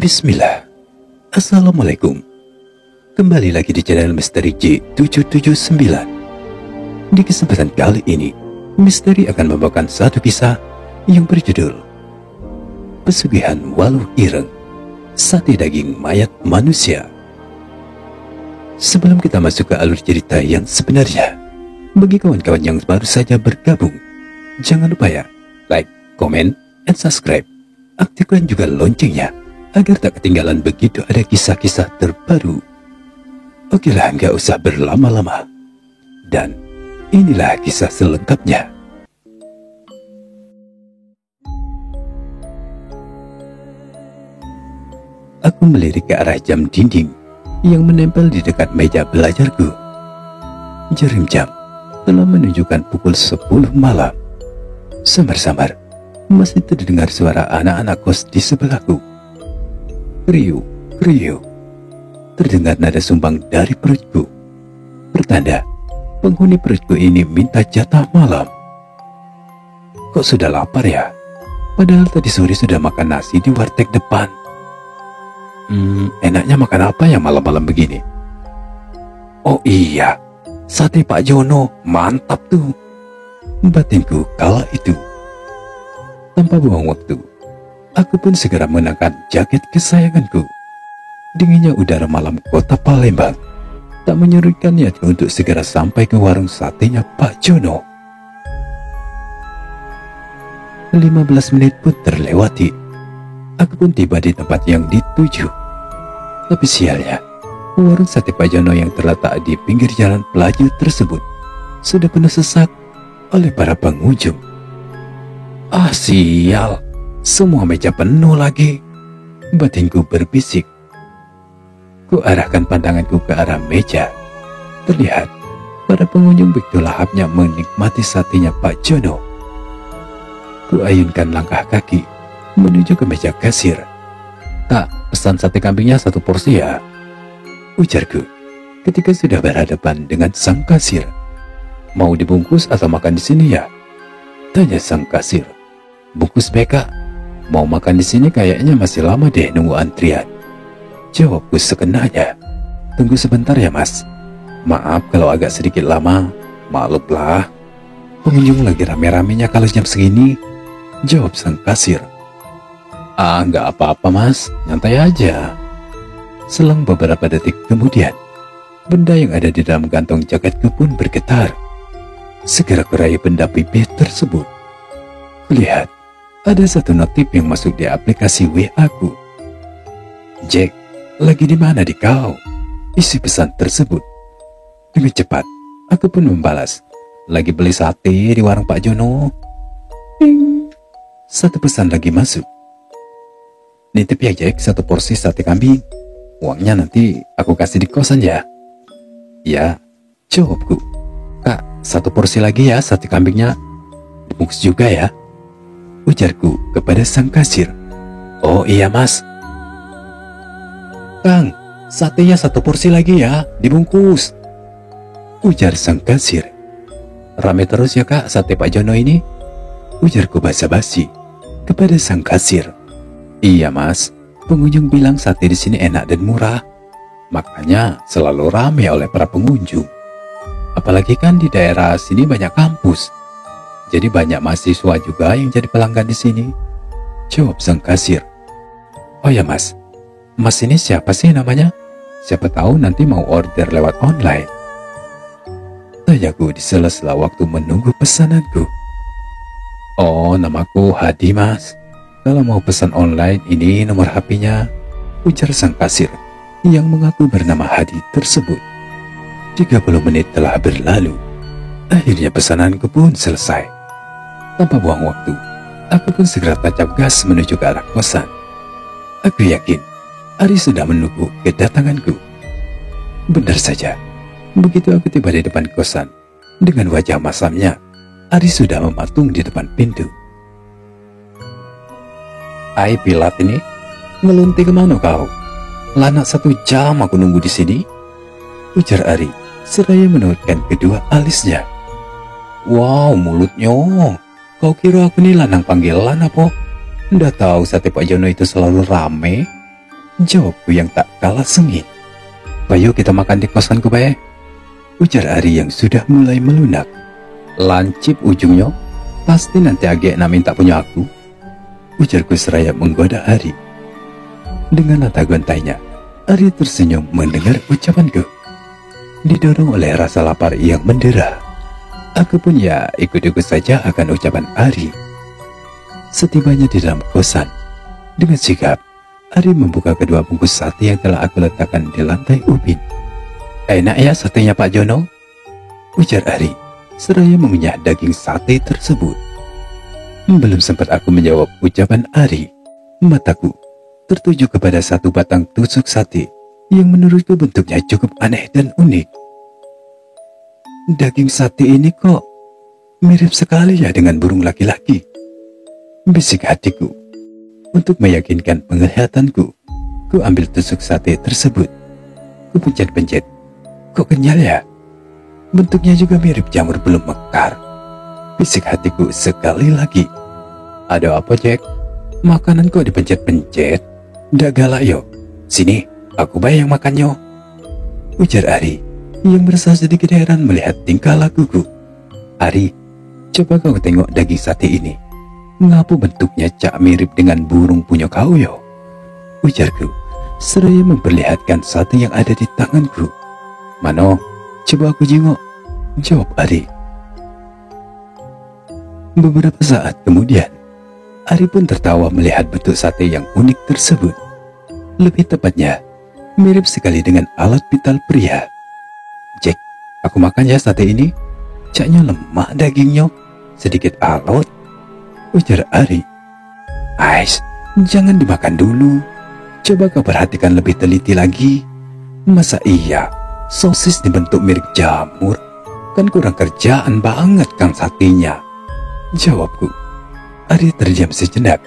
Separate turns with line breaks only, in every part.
Bismillah. Assalamualaikum. Kembali lagi di channel Misteri J779. Di kesempatan kali ini, Misteri akan membawakan satu kisah yang berjudul Pesugihan Waluh Ireng, Sate Daging Mayat Manusia. Sebelum kita masuk ke alur cerita yang sebenarnya, bagi kawan-kawan yang baru saja bergabung, jangan lupa ya, like, comment, and subscribe. Aktifkan juga loncengnya agar tak ketinggalan begitu ada kisah-kisah terbaru. Okelah, nggak usah berlama-lama. Dan inilah kisah selengkapnya. Aku melirik ke arah jam dinding yang menempel di dekat meja belajarku. Jarum jam telah menunjukkan pukul 10 malam. Samar-samar masih terdengar suara anak-anak kos di sebelahku. Kriuk, kriuk. Terdengar nada sumbang dari perutku. Pertanda penghuni perutku ini minta jatah malam. Kok sudah lapar ya? Padahal tadi sore sudah makan nasi di warteg depan. Enaknya makan apa ya malam-malam begini? Oh iya, sate Pak Jono, mantap tuh. Batinku kala itu. Tanpa buang waktu, aku pun segera mengenakan jaket kesayanganku. Dinginnya udara malam kota Palembang tak menyurutkan niatku untuk segera sampai ke warung satenya Pak Jono. 15 menit pun terlewati. Aku pun tiba di tempat yang dituju. Tapi sialnya, warung sate Pak Jono yang terletak di pinggir jalan pelaju tersebut sudah penuh sesak oleh para pengunjung. Ah sial, semua meja penuh lagi. Batinku berbisik. Ku arahkan pandanganku ke arah meja. Terlihat para pengunjung begitu lahapnya menikmati satenya Pak Jono. Ku ayunkan langkah kaki menuju ke meja kasir. "Kak, pesan sate kambingnya 1 porsi ya," ujarku ketika sudah berhadapan dengan sang kasir. "Mau dibungkus atau makan di sini ya?" tanya sang kasir. "Bungkus BK, mau makan di sini kayaknya masih lama deh nunggu antrian," jawabku sekenanya. "Tunggu sebentar ya mas, maaf kalau agak sedikit lama, maklumlah, pengunjung lagi rame-ramenya kalau jam segini," jawab sang kasir. "Ah, nggak apa-apa mas, nyantai aja." Selang beberapa detik kemudian, benda yang ada di dalam kantong jaketku pun bergetar. Segera kuraih benda pipih tersebut. Lihat, ada satu notif yang masuk di aplikasi WA ku. "Jack, lagi di mana di kau?" isi pesan tersebut. Dengan cepat, aku pun membalas, "Lagi beli sate di warung Pak Jono." Ding. Satu pesan lagi masuk. "Nitip ya Jack 1 porsi sate kambing. Uangnya nanti aku kasih di kosan ya." "Ya," jawabku. "Kak, 1 porsi lagi ya sate kambingnya. Dibungkus juga ya," ujarku kepada sang kasir. "Oh iya mas." "Kang, satenya 1 porsi lagi ya, dibungkus," ujar sang kasir. "Rame terus ya kak sate Pak Jono ini," ujarku basa-basi kepada sang kasir. "Iya mas, pengunjung bilang sate di sini enak dan murah, makanya selalu rame oleh para pengunjung. Apalagi kan di daerah sini banyak kampus, jadi banyak mahasiswa juga yang jadi pelanggan di sini," jawab sang kasir. "Oh ya mas, mas ini siapa sih namanya? Siapa tahu nanti mau order lewat online," tanyaku di sela-sela waktu menunggu pesananku. "Oh, namaku Hadi mas. Kalau mau pesan online ini nomor HP-nya," ujar sang kasir yang mengaku bernama Hadi tersebut. 30 menit telah berlalu. Akhirnya pesananku pun selesai. Tanpa buang waktu, aku pun segera tancap gas menuju ke arah kosan. Aku yakin Ari sudah menunggu kedatanganku. Benar saja, begitu aku tiba di depan kosan, dengan wajah masamnya, Ari sudah mematung di depan pintu. "Hai Pilat ini, ngelunti kemana kau? Lana 1 jam aku nunggu di sini," ujar Ari seraya menurutkan kedua alisnya. "Wow, mulutnya. Kau kira aku nih lanang panggilan apa? Nggak tahu sate Pak Jono itu selalu rame," Jawabku yang tak kalah sengit. Bayu kita makan di kosanku bae, ujar Ari yang sudah mulai melunak. Lancip ujungnya, pasti nanti agak nak minta punya aku, ujarku seraya menggoda Ari. Dengan lata gontainya, Ari tersenyum mendengar ucapanku. Didorong oleh rasa lapar yang mendera, aku pun ya ikut-ikut saja akan ucapan Ari. Setibanya di dalam kosan, dengan sigap Ari membuka kedua bungkus sate yang telah aku letakkan di lantai ubin. Enak ya satenya Pak Jono, ujar Ari seraya mengunyah daging sate tersebut. Belum sempat aku menjawab ucapan Ari, mataku tertuju kepada satu batang tusuk sate yang menurutku bentuknya cukup aneh dan unik. Daging sate ini kok mirip sekali ya dengan burung laki-laki, bisik hatiku. Untuk meyakinkan penglihatanku, ku ambil tusuk sate tersebut. Ku pencet-pencet. Kok kenyal ya? Bentuknya juga mirip jamur belum mekar, bisik hatiku sekali lagi. Ada apa, Jack? Makanan kok dipencet-pencet? Ndak galak yo. Sini, aku bayang makannya, ujar Ari yang merasa sedikit heran melihat tingkah lakuku. Ari, coba kau tengok daging sate ini. Ngapu bentuknya cak mirip dengan burung punya kau yo, ujarku seraya memperlihatkan sate yang ada di tanganku. Mano, coba aku jengok, jawab Ari. Beberapa saat kemudian, Ari pun tertawa melihat bentuk sate yang unik tersebut. Lebih tepatnya, mirip sekali dengan alat vital pria. Jack, aku makan ya sate ini. Caknya lemak dagingnya, sedikit alot, ujar Ari. Ais, jangan dimakan dulu. Coba kau perhatikan lebih teliti lagi. Masa iya, sosis dibentuk mirip jamur? Kan kurang kerjaan banget kang satenya, jawabku. Ari terdiam sejenak,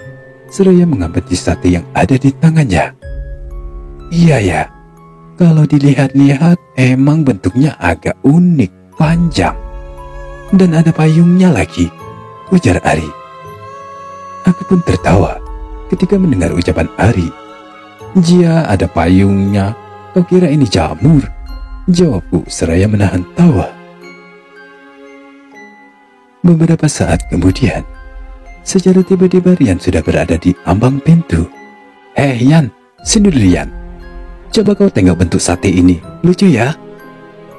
seraya mengamati sate yang ada di tangannya. Iya ya, kalau dilihat-lihat emang bentuknya agak unik, panjang. Dan ada payungnya lagi, ujar Ari. Aku pun tertawa ketika mendengar ucapan Ari. Jia ada payungnya, kau kira ini jamur? Jawabku seraya menahan tawa. Beberapa saat kemudian, secara tiba-tiba Rian sudah berada di ambang pintu. Hei Yan, sini dulu Yan. Coba kau tengok bentuk sate ini, lucu ya?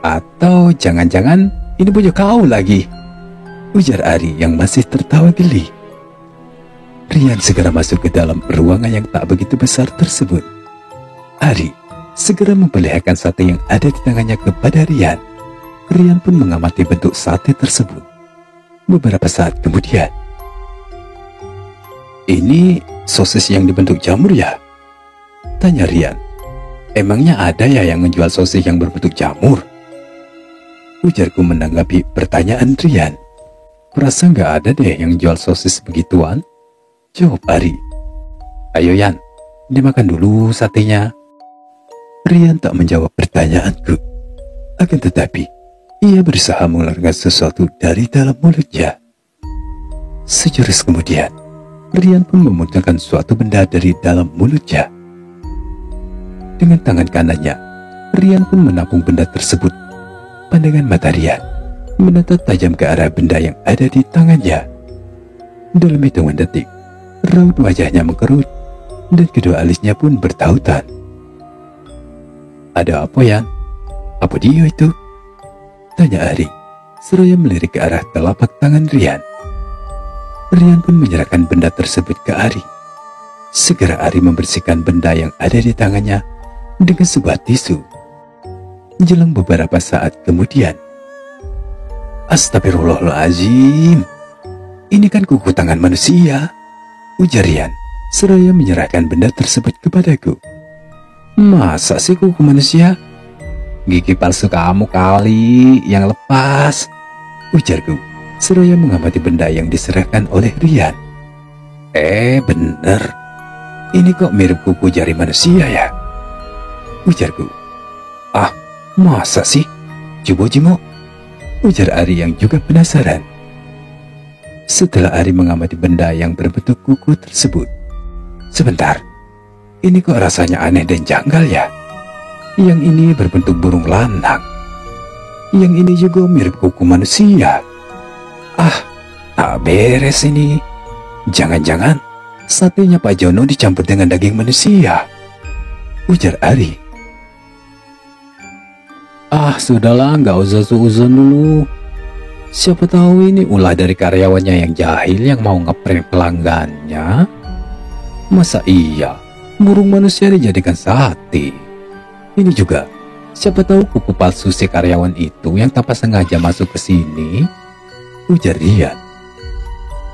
Atau jangan-jangan ini punya kau lagi, ujar Ari yang masih tertawa geli. Rian segera masuk ke dalam ruangan yang tak begitu besar tersebut. Ari segera memperlihatkan sate yang ada di tangannya kepada Rian. Rian pun mengamati bentuk sate tersebut. Beberapa saat kemudian, ini sosis yang dibentuk jamur ya? Tanya Rian. Emangnya ada ya yang menjual sosis yang berbentuk jamur? Ujarku menanggapi pertanyaan Rian. Kurasa nggak ada deh yang jual sosis begituan, jawab Ari. Ayo Yan, dimakan dulu satenya. Rian tak menjawab pertanyaanku. Akan tetapi, ia berusaha mengeluarkan sesuatu dari dalam mulutnya. Sejurus kemudian, Rian pun memuntahkan suatu benda dari dalam mulutnya. Dengan tangan kanannya, Rian pun menampung benda tersebut. Pandangan mata Rian menatap tajam ke arah benda yang ada di tangannya. Dalam hitungan detik, raut wajahnya mengkerut dan kedua alisnya pun bertautan. Ada apa Yan? Apa dia itu? Tanya Ari, seraya melirik ke arah telapak tangan Rian. Rian pun menyerahkan benda tersebut ke Ari. Segera Ari membersihkan benda yang ada di tangannya dengan sebuah tisu. Jelang beberapa saat kemudian, Astagfirullahaladzim, ini kan kuku tangan manusia, ujar Rian seraya menyerahkan benda tersebut kepadaku. Masa sih kuku manusia? Gigi palsu kamu kali yang lepas, ujarku seraya mengamati benda yang diserahkan oleh Rian. Bener, ini kok mirip kuku jari manusia ya, ujarku. Ah, masa sih? Coba jengok, ujar Ari yang juga penasaran. Setelah Ari mengamati benda yang berbentuk kuku tersebut, sebentar, Ini kok rasanya aneh dan janggal ya. Yang ini berbentuk burung lanang, yang ini juga mirip kuku manusia. Ah, tak beres ini. Jangan-jangan satenya Pak Jono dicampur dengan daging manusia, ujar Ari. Ah, sudahlah, nggak usah suuzon dulu. Siapa tahu ini ulah dari karyawannya yang jahil yang mau ngeprank pelanggannya. Masa iya burung manusia dijadikan sate? Ini juga, siapa tahu kuku palsu si karyawan itu yang tanpa sengaja masuk ke sini, ujar Rian.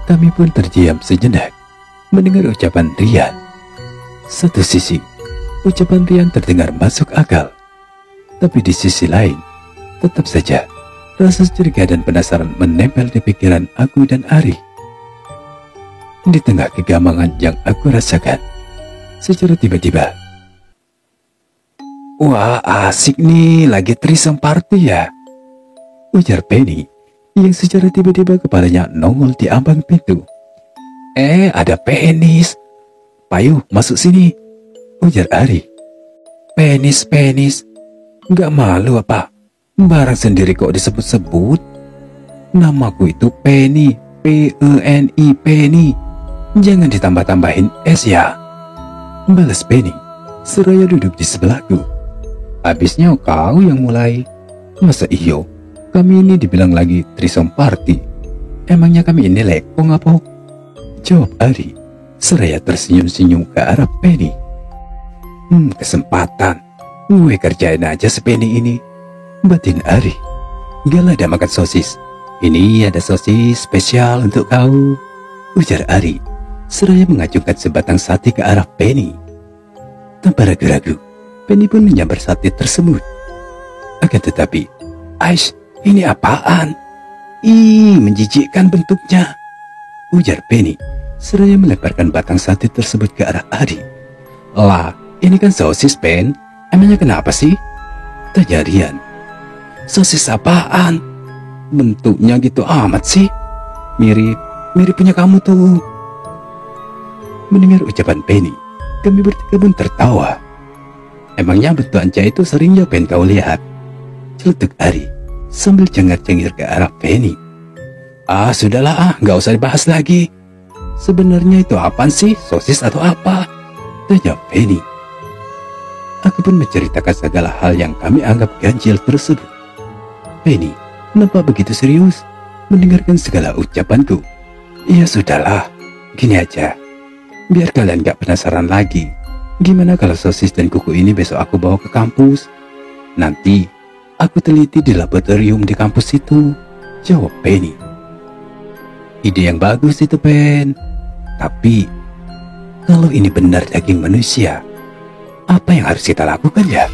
Kami pun terdiam sejenak mendengar ucapan Rian. Satu sisi, ucapan Rian terdengar masuk akal. Tapi di sisi lain, tetap saja rasa curiga dan penasaran menempel di pikiran aku dan Ari. Di tengah kegamangan yang aku rasakan, secara tiba-tiba, wah asik nih, lagi threesome party ya, ujar Penny yang secara tiba-tiba kepalanya nongol di ambang pintu. Ada penis. Payu, masuk sini, ujar Ari. Penis. Nggak malu apa? Barang sendiri kok disebut-sebut. Namaku itu Penny, P-E-N-I, Penny. Jangan ditambah-tambahin S ya, balas Penny seraya duduk di sebelahku. Habisnya kau yang mulai. Masa iyo, kami ini dibilang lagi threesome party. Emangnya kami ini lekong apa? Jawab Ari seraya tersenyum-senyum ke arah Penny. Kesempatan. Gue kerjain aja si Penny ini, batin Ari. Gak ada makan sosis. Ini ada sosis spesial untuk kau, ujar Ari seraya mengacungkan sebatang sate ke arah Penny. Tanpa ragu-ragu, Penny pun menyambar sate tersebut. Akan tetapi, Aish, ini apaan? Ih, menjijikkan bentuknya, ujar Penny seraya melemparkan batang sate tersebut ke arah Ari. Lah, ini kan sosis, Pen. Emangnya kenapa sih? Tanya Rian. Sosis apaan? Bentuknya gitu amat sih. Mirip punya kamu tuh. Mendengar ucapan Penny, kami bertiga pun tertawa. Emangnya bentuk Anca itu sering ya Pen kau lihat? Celetuk Ari sambil cengar-cengir ke arah Penny. Ah, sudahlah, nggak usah dibahas lagi. Sebenarnya itu apaan sih? Sosis atau apa? Tanya Penny. Aku pun menceritakan segala hal yang kami anggap ganjil tersebut. Penny nampak begitu serius mendengarkan segala ucapanku. Ya sudahlah, gini aja. Biar kalian gak penasaran lagi. Gimana kalau sosis dan kuku ini besok aku bawa ke kampus? Nanti aku teliti di laboratorium di kampus itu, jawab Penny. Ide yang bagus itu, Pen. Tapi kalau ini benar daging manusia, apa yang harus kita lakukan ya?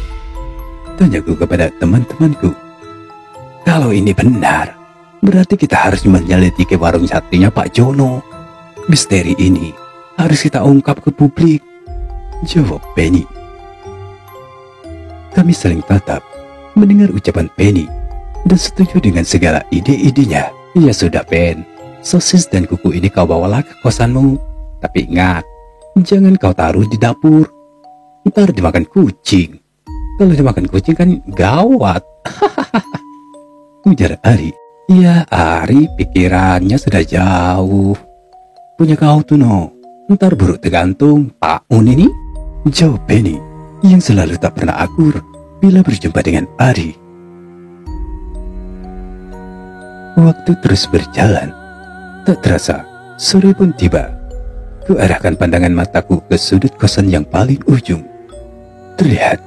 Tanyaku kepada teman-temanku. Kalau ini benar, berarti kita harus menyelidiki warung satenya Pak Jono. Misteri ini harus kita ungkap ke publik, jawab Penny. Kami saling tatap mendengar ucapan Penny dan setuju dengan segala ide-idenya. Ya sudah, Pen, sosis dan kuku ini kau bawalah ke kosanmu. Tapi ingat, jangan kau taruh di dapur. Ntar dimakan kucing. Kalau dimakan kucing kan gawat. Ujar Ari. Ya Ari, pikirannya sudah jauh. Punya kau tuh no. Ntar buruk tergantung Pak Un ini, jawab Penny yang selalu tak pernah akur bila berjumpa dengan Ari. Waktu terus berjalan. Tak terasa sore pun tiba. Kuarahkan pandangan mataku ke sudut kosan yang paling ujung. Terlihat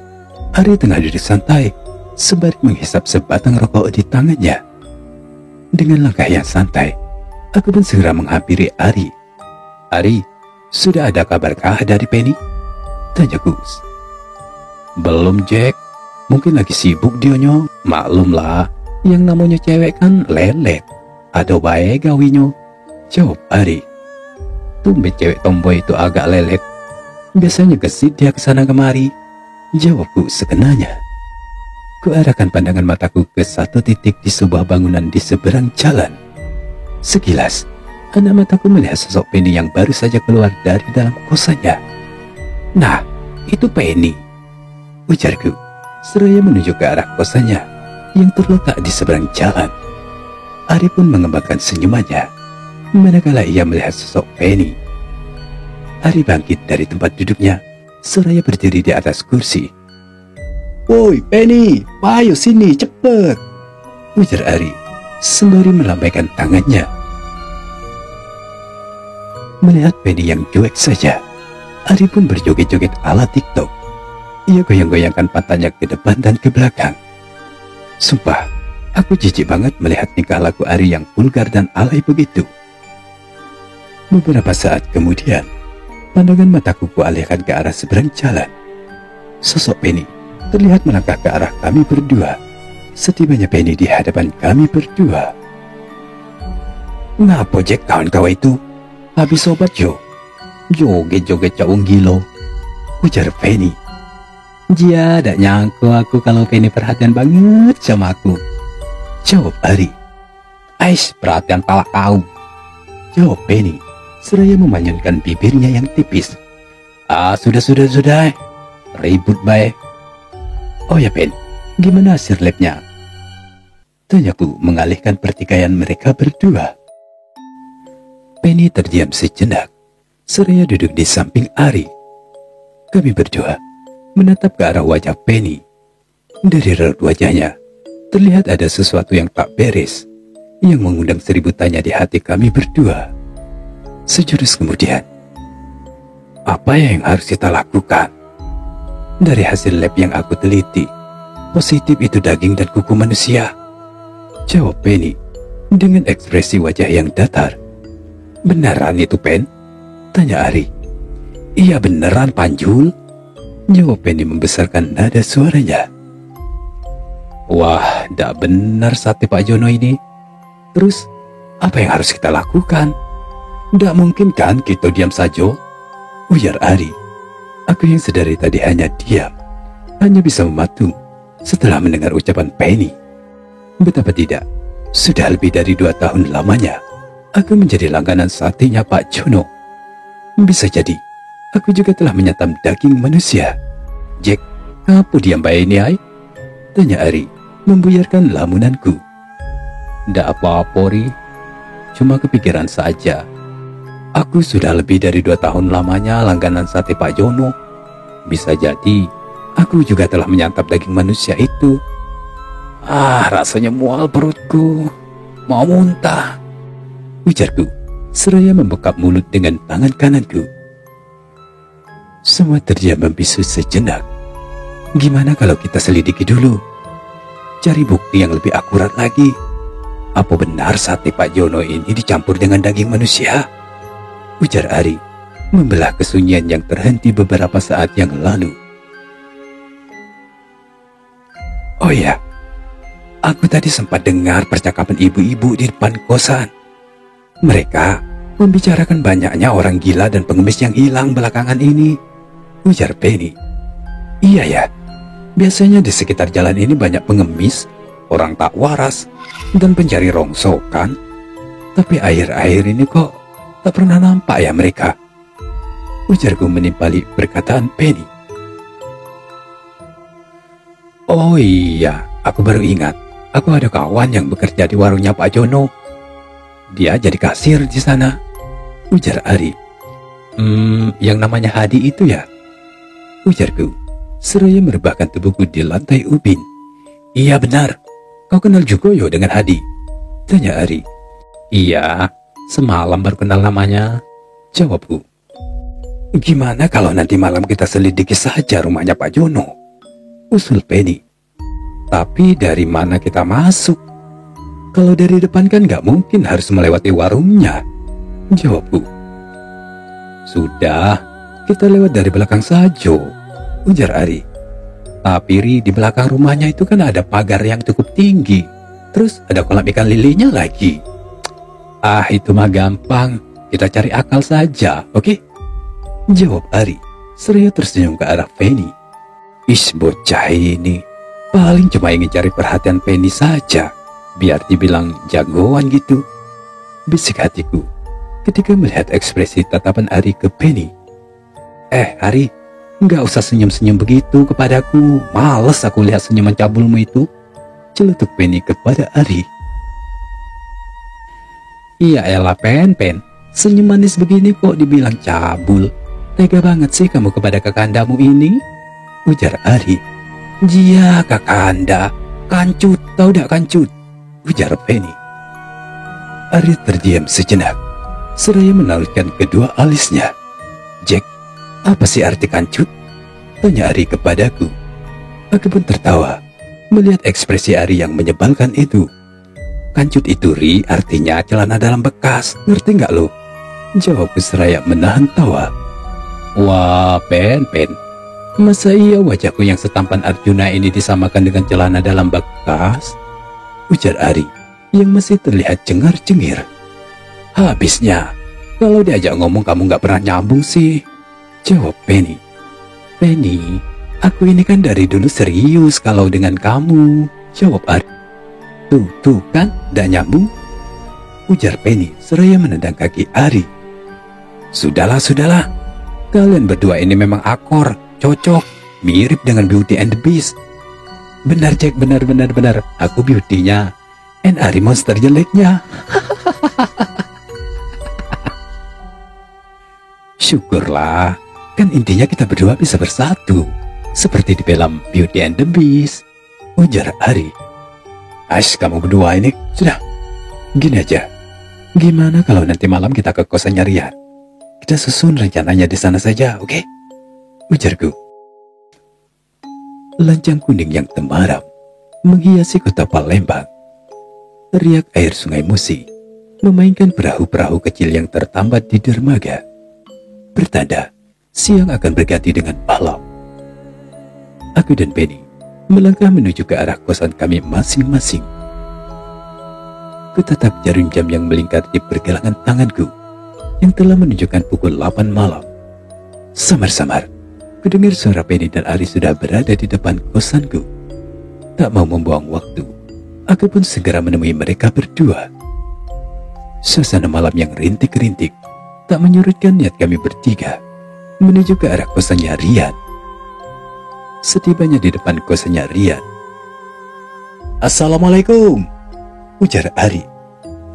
Ari tengah duduk santai sembari menghisap sebatang rokok di tangannya. Dengan langkah yang santai, aku pun segera menghampiri Ari. Ari, sudah ada kabarkah dari Penny? Tanya Gus. Belum, Jack. Mungkin lagi sibuk dionyo. Maklumlah, yang namanya cewek kan lelet. Ada bae gawinyo, jawab Ari. Tumben cewek tomboy itu agak lelet. Biasanya gesit dia kesana kemari, jawabku sekenanya. Kuarahkan pandangan mataku ke satu titik di sebuah bangunan di seberang jalan. Sekilas, anak mataku melihat sosok Penny yang baru saja keluar dari dalam kosannya. Nah, Itu Penny, ujarku, seraya menunjuk ke arah kosannya yang terletak di seberang jalan. Ari pun mengembangkan senyumannya manakala ia melihat sosok Penny. Ari bangkit dari tempat duduknya seraya berdiri di atas kursi. "Woi Penny, ayo sini cepet," ujar Ari sembari melambaikan tangannya. Melihat Penny yang cuek saja, Ari pun berjoget-joget ala TikTok. Ia goyang-goyangkan pantatnya ke depan dan ke belakang. Sumpah, aku jijik banget melihat tingkah laku Ari yang vulgar dan alay begitu. Beberapa saat kemudian, pandangan mataku kualihkan ke arah seberang jalan. Sosok Penny terlihat melangkah ke arah kami berdua. Setibanya Penny di hadapan kami berdua. "Ngapa Jack kawan-kawan itu? Habis obat Jo? Joget-joget caung gilo," ujar Penny. "Dia tak nyangka aku kalau Penny perhatian banget sama aku," jawab Ari. "Ais, perhatian pala kau," jawab Penny seraya memanyunkan bibirnya yang tipis. Sudah, ribut baik." "Oh ya Pen, gimana hasil labnya?" tanyaku mengalihkan pertikaian mereka berdua. Penny terdiam sejenak seraya duduk di samping Ari. Kami berdua menatap ke arah wajah Penny. Dari raut wajahnya terlihat ada sesuatu yang tak beres yang mengundang seribu tanya di hati kami berdua. Sejurus kemudian, apa yang harus kita lakukan? Dari hasil lab yang aku teliti, positif itu daging dan kuku manusia, jawab Penny dengan ekspresi wajah yang datar. "Beneran itu Pen?" tanya Ari. "Iya beneran Panjul," jawab Penny membesarkan nada suaranya. "Wah, dak benar sate Pak Jono ini. Terus, apa yang harus kita lakukan? Dak mungkin kan kita diam saja?" ujar Ari. Aku yang sedari tadi hanya diam, hanya bisa mematung setelah mendengar ucapan Penny. Betapa tidak, sudah lebih dari 2 tahun lamanya aku menjadi langganan satenya Pak Jono. Bisa jadi aku juga telah menyatam daging manusia. "Jack, apa diam baik ini ay?" tanya Ari membuyarkan lamunanku. "Ndak apa-apa Ri, cuma kepikiran saja. Aku sudah lebih dari 2 tahun lamanya langganan sate Pak Jono. Bisa jadi aku juga telah menyantap daging manusia itu. Rasanya mual perutku, mau muntah," ujarku seraya membekap mulut dengan tangan kananku. Semua terdiam membisu sejenak. Gimana kalau kita selidiki dulu? Cari bukti yang lebih akurat lagi. Apa benar sate Pak Jono ini dicampur dengan daging manusia? Ujar Ari, membelah kesunyian yang terhenti beberapa saat yang lalu. "Oh ya, aku tadi sempat dengar percakapan ibu-ibu di depan kosan. Mereka membicarakan banyaknya orang gila dan pengemis yang hilang belakangan ini," ujar Penny. "Iya ya, biasanya di sekitar jalan ini banyak pengemis, orang tak waras, dan pencari rongsokan. Tapi akhir-akhir ini kok tak pernah nampak ya mereka," ujarku menimpali perkataan Penny. "Oh iya, aku baru ingat. Aku ada kawan yang bekerja di warungnya Pak Jono. Dia jadi kasir di sana," ujar Ari. Yang namanya Hadi itu ya?" ujarku seraya merebahkan tubuhku di lantai ubin. "Iya benar. Kau kenal juga yo dengan Hadi?" tanya Ari. "Iya, semalam baru kenal namanya," jawabku. "Gimana kalau nanti malam kita selidiki saja rumahnya Pak Jono?" usul Penny. "Tapi dari mana kita masuk? Kalau dari depan kan gak mungkin harus melewati warungnya," jawabku. "Sudah, kita lewat dari belakang saja," ujar Ari. "Tapi Ri, di belakang rumahnya itu kan ada pagar yang cukup tinggi. Terus ada kolam ikan lilinya lagi." Itu mah gampang. Kita cari akal saja, oke?" jawab Ari seraya tersenyum ke arah Penny. Bocah ini paling cuma ingin cari perhatian Penny saja, biar dibilang jagoan gitu," bisik hatiku ketika melihat ekspresi tatapan Ari ke Penny. Ari, Nggak usah senyum-senyum begitu kepadaku. Males aku lihat senyuman cabulmu itu, celetuk Penny kepada Ari. Iya elah Pen, senyum manis begini kok dibilang cabul. Tega banget sih kamu kepada kakandamu ini, ujar Ari. Jia kakanda, kancut, tahu dak kancut, ujar Penny. Ari terdiam sejenak, seraya menautkan kedua alisnya. Jack, apa sih arti kancut? Tanya Ari kepadaku. Aku pun tertawa melihat ekspresi Ari yang menyebalkan itu. Kancut itu Ri artinya celana dalam bekas, ngerti nggak lo? Jawabku seraya menahan tawa. Wah Pen, masa iya wajahku yang setampan Arjuna ini disamakan dengan celana dalam bekas? Ujar Ari yang masih terlihat cengar-cengir. Habisnya, kalau diajak ngomong kamu nggak pernah nyambung sih, jawab Penny. Penny, aku ini kan dari dulu serius kalau dengan kamu, jawab Ari. Tuh kan, nggak nyambung, ujar Penny seraya menendang kaki Ari. Sudahlah, kalian berdua ini memang akor, cocok, mirip dengan Beauty and the Beast. Benar Jack, benar, aku beauty-nya, and Ari monster jeleknya. Syukurlah, kan intinya kita berdua bisa bersatu, seperti di film Beauty and the Beast, ujar Ari. Ash, kamu berdua ini, sudah, gini aja. Gimana kalau nanti malam kita ke kosannya Rian? Kita susun rencananya di sana saja, oke? Ujarku. Lancang kuning yang temaram menghiasi kota Palembang. Riak air sungai Musi memainkan perahu-perahu kecil yang tertambat di dermaga. Bertanda siang akan berganti dengan malam. Aku dan Penny melangkah menuju ke arah kosan kami masing-masing. Kutatap jarum jam yang melingkar di pergelangan tanganku yang telah menunjukkan pukul 8 malam. Samar-samar kudengar suara Penny dan Ari sudah berada di depan kosanku. Tak mau membuang waktu, aku pun segera menemui mereka berdua. Suasana malam yang rintik-rintik tak menyurutkan niat kami bertiga menuju ke arah kosannya Rian. Setibanya di depan kosannya Rian, "Assalamualaikum," ujar Ari.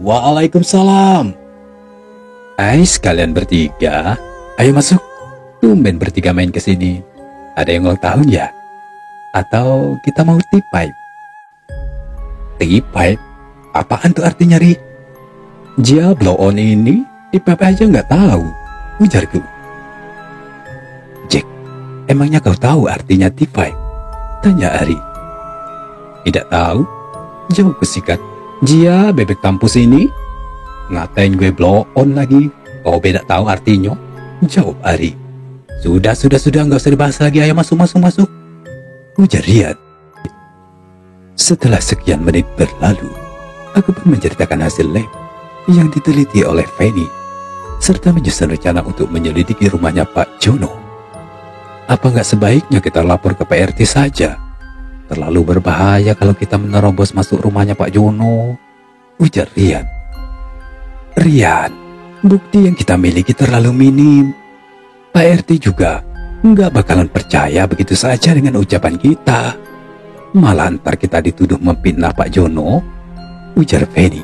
"Waalaikumsalam." "Ais, kalian bertiga, ayo masuk. Tumben bertiga main ke sini. Ada yang ulang tahun ya? Atau kita mau tea pipe?" "Tea pipe? Apaan tuh artinya, Ri?" "Jia blow on ini, tea pipe aja nggak tahu," ujarku. "Jack, emangnya kau tahu artinya tea pipe?" tanya Ari. "Tidak tahu," jawabku sikat. "Jia bebek kampus ini, ngatain gue blow on lagi. Kau beda tahu artinya," jawab Ari. Sudah, nggak usah dibahas lagi. Ayo masuk, ujar Rian. Setelah sekian menit berlalu, aku pun menceritakan hasil lab yang diteliti oleh Penny, serta menyusun rencana untuk menyelidiki rumahnya Pak Jono. "Apa nggak sebaiknya kita lapor ke Pak RT saja? Terlalu berbahaya kalau kita menerobos masuk rumahnya Pak Jono," ujar Rian. "Rian, bukti yang kita miliki terlalu minim. Pak RT juga nggak bakalan percaya begitu saja dengan ucapan kita. Malah ntar kita dituduh memfitnah Pak Jono," ujar Penny.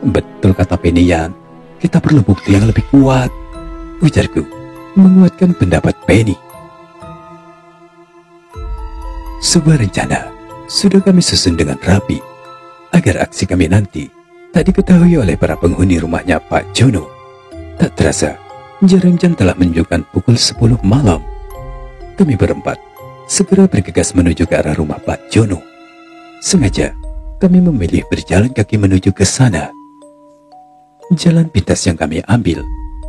"Betul kata Penny, Yan. Kita perlu bukti yang lebih kuat," ujarku, menguatkan pendapat Penny. Sebuah rencana sudah kami susun dengan rapi agar aksi kami nanti tak diketahui oleh para penghuni rumahnya Pak Jono. Tak terasa jarum jam telah menunjukkan pukul 10 malam. Kami berempat segera bergegas menuju ke arah rumah Pak Jono. Sengaja kami memilih berjalan kaki menuju ke sana. Jalan pintas yang kami ambil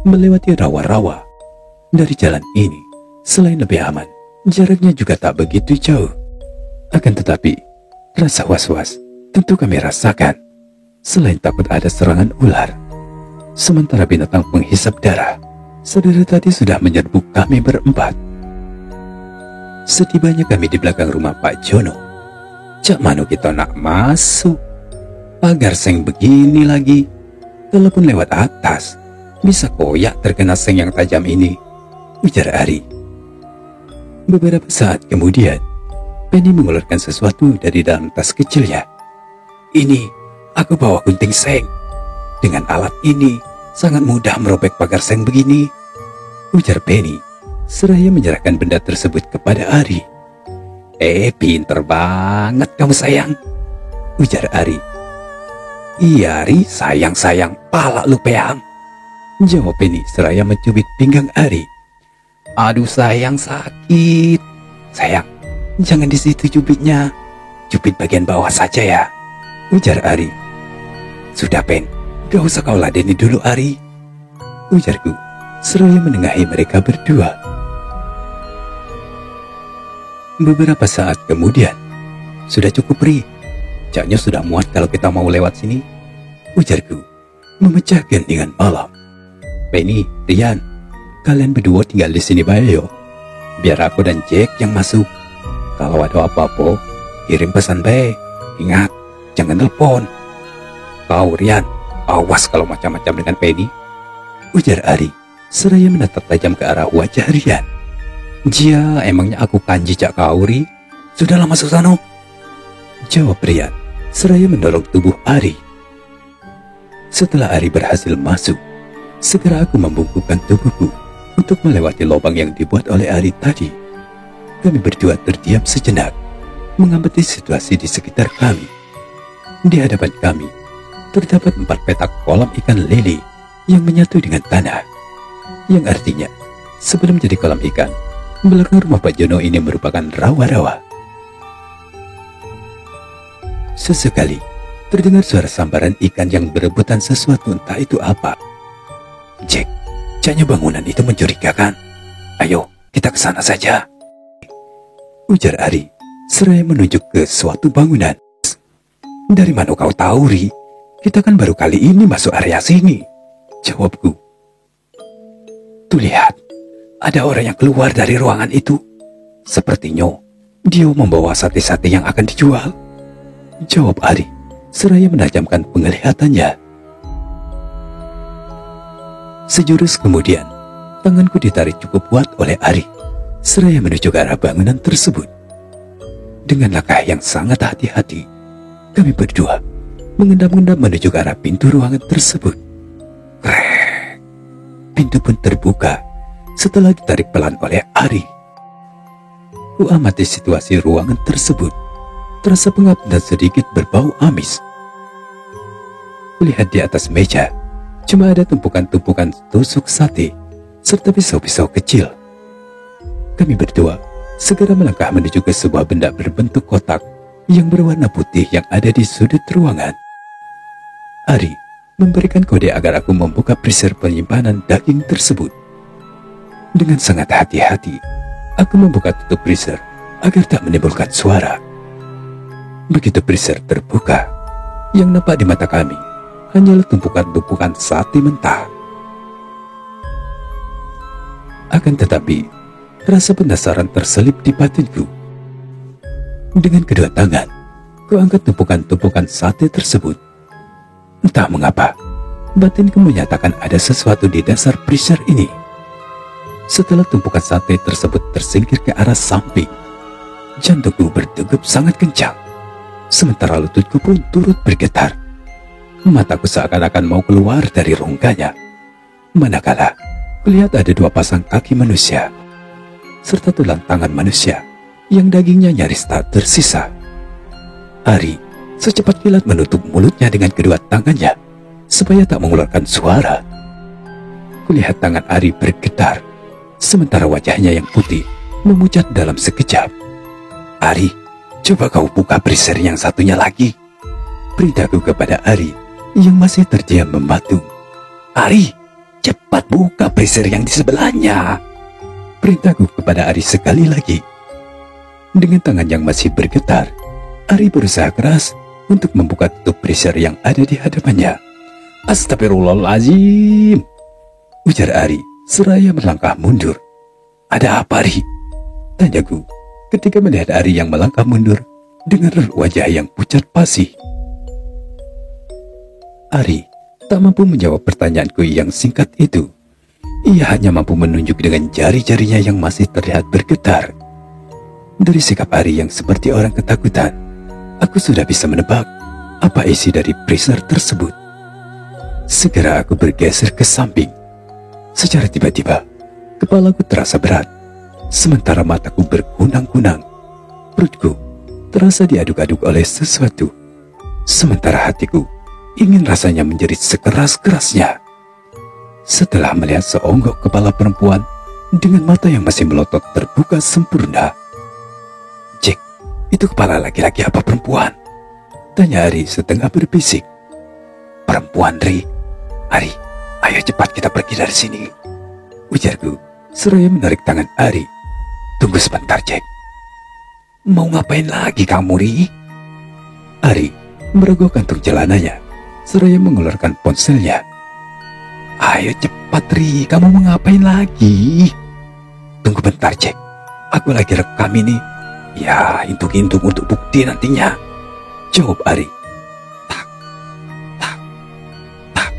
melewati rawa-rawa. Dari jalan ini, selain lebih aman, jaraknya juga tak begitu jauh. Akan tetapi, rasa was-was tentu kami rasakan. Selain takut ada serangan ular, sementara binatang penghisap darah saudara tadi sudah menyerbu kami berempat. Setibanya kami di belakang rumah Pak Jono, cak mano kita nak masuk. Pagar seng begini lagi, kalaupun lewat atas bisa koyak terkena seng yang tajam ini, ujar Ari. Beberapa saat kemudian, Penny mengeluarkan sesuatu dari dalam tas kecilnya. "Ini, aku bawa gunting seng. Dengan alat ini, sangat mudah merobek pagar seng begini," ujar Penny, seraya menyerahkan benda tersebut kepada Ari. Pinter banget kamu sayang," ujar Ari. "Iya Ari, sayang, pala lu peang," jawab Penny seraya mencubit pinggang Ari. "Aduh sayang, sakit. Sayang, jangan di situ cubitnya. Cubit bagian bawah saja ya," ujar Ari. "Sudah Pen, gak usah kau ladeni dulu Ari," ujarku seraya menengahi mereka berdua. Beberapa saat kemudian, "Sudah cukup Ri, Caknya sudah muat kalau kita mau lewat sini," ujarku memecah keheningan malam. "Penny, Rian, kalian berdua tinggal di sini bae yo. Biar aku dan Jack yang masuk. Kalau ada apa-apa, kirim pesan bae. Ingat, jangan telepon. Kau Rian, awas kalau macam-macam dengan Penny," ujar Ari seraya menatap tajam ke arah wajah Rian. "Jia, emangnya aku kanji cak kau Ri? Sudahlah masuk sana," jawab Rian seraya mendorong tubuh Ari. Setelah Ari berhasil masuk, segera aku membungkukkan tubuhku untuk melewati lubang yang dibuat oleh Ari tadi. Kami berdua terdiam sejenak, mengamati situasi di sekitar kami. Di hadapan kami, terdapat 4 petak kolam ikan lele yang menyatu dengan tanah. Yang artinya, sebelum jadi kolam ikan, belakang rumah Pak Jono ini merupakan rawa-rawa. Sesekali, terdengar suara sambaran ikan yang berebutan sesuatu, entah itu apa. "Jack, kayaknya bangunan itu mencurigakan. Ayo, kita ke sana saja," ujar Ari seraya menunjuk ke suatu bangunan. "Dari mana kau tahu, Ri? Kita kan baru kali ini masuk area sini," jawabku. "Tuh lihat, ada orang yang keluar dari ruangan itu. Sepertinya dia membawa sate-sate yang akan dijual," jawab Ari seraya menajamkan penglihatannya. Sejurus kemudian, tanganku ditarik cukup kuat oleh Ari seraya menuju ke arah bangunan tersebut. Dengan langkah yang sangat hati-hati, kami berdua mengendap-endap menuju ke arah pintu ruangan tersebut. Krek! Pintu pun terbuka setelah ditarik pelan oleh Ari. Ku amati situasi ruangan tersebut, terasa pengap dan sedikit berbau amis. Kulihat di atas meja, cuma ada tumpukan-tumpukan tusuk sate, serta pisau-pisau kecil. Kami berdua segera melangkah menuju ke sebuah benda berbentuk kotak yang berwarna putih yang ada di sudut ruangan. Ari memberikan kode agar aku membuka freezer penyimpanan daging tersebut. Dengan sangat hati-hati, aku membuka tutup freezer agar tak menimbulkan suara. Begitu freezer terbuka, yang nampak di mata kami hanyalah tumpukan-tumpukan sate mentah. Akan tetapi, rasa penasaran terselip di batinku. Dengan kedua tangan, ku angkat tumpukan-tumpukan sate tersebut. Entah mengapa, batinku menyatakan ada sesuatu di dasar freezer ini. Setelah tumpukan sate tersebut tersingkir ke arah samping, jantungku berdegup sangat kencang, sementara lututku pun turut bergetar. Mataku seakan-akan mau keluar dari rongganya, manakala kulihat ada 2 pasang kaki manusia, serta tulang tangan manusia yang dagingnya nyaris tak tersisa. Ari secepat kilat menutup mulutnya dengan kedua tangannya supaya tak mengeluarkan suara. Kulihat tangan Ari bergetar, sementara wajahnya yang putih memucat dalam sekejap. "Ari, coba kau buka freezer yang satunya lagi," perintahku kepada Ari yang masih terdiam membantu. "Ari, cepat buka freezer yang di sebelahnya," perintahku kepada Ari sekali lagi. Dengan tangan yang masih bergetar, Ari berusaha keras untuk membuka tutup freezer yang ada di hadapannya. "Astagfirullahaladzim," ujar Ari seraya melangkah mundur. "Ada apa, Ari?" tanyaku ketika melihat Ari yang melangkah mundur dengan wajah yang pucat pasi. Ari tak mampu menjawab pertanyaanku yang singkat itu. Ia hanya mampu menunjuk dengan jari-jarinya yang masih terlihat bergetar Dari sikap Ari yang seperti orang ketakutan, aku sudah bisa menebak apa isi dari freezer tersebut. Segera aku bergeser ke samping. Secara tiba-tiba, kepalaku terasa berat, sementara mataku berkunang-kunang. Perutku terasa diaduk-aduk oleh sesuatu, sementara hatiku ingin rasanya menjerit sekeras-kerasnya. Setelah melihat seonggok kepala perempuan dengan mata yang masih melotot terbuka sempurna. "Jack, itu kepala laki-laki apa perempuan?" tanya Ari setengah berbisik. "Perempuan, Ri. Ari, ayo cepat kita pergi dari sini," ujarku seraya menarik tangan Ari. "Tunggu sebentar, Jack." "Mau ngapain lagi kamu, Ri?" Ari merogoh kantung celananya seraya mengeluarkan ponselnya. "Ayo cepat, Ri, kamu mau ngapain lagi?" "Tunggu bentar, Jack. Aku lagi rekam ini. Ya, intuk-intuk untuk bukti nantinya," jawab Ari. Tak, tak, tak.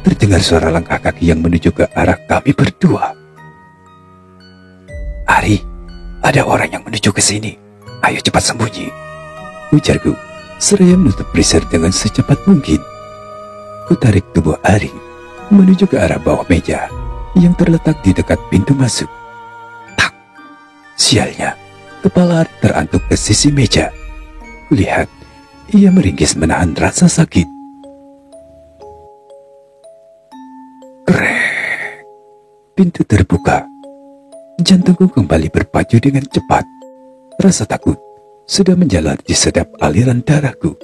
Terdengar suara langkah kaki yang menuju ke arah kami berdua. "Ari, ada orang yang menuju ke sini. Ayo cepat sembunyi," ujarku seraya menutup freezer dengan secepat mungkin. Kutarik tubuh Ari menuju ke arah bawah meja yang terletak di dekat pintu masuk. Tak, sialnya, kepala Ari terantuk ke sisi meja. Kulihat ia meringkis menahan rasa sakit. Krek, pintu terbuka. Jantungku kembali berpacu dengan cepat. Rasa takut sudah menjalar di setiap aliran darahku.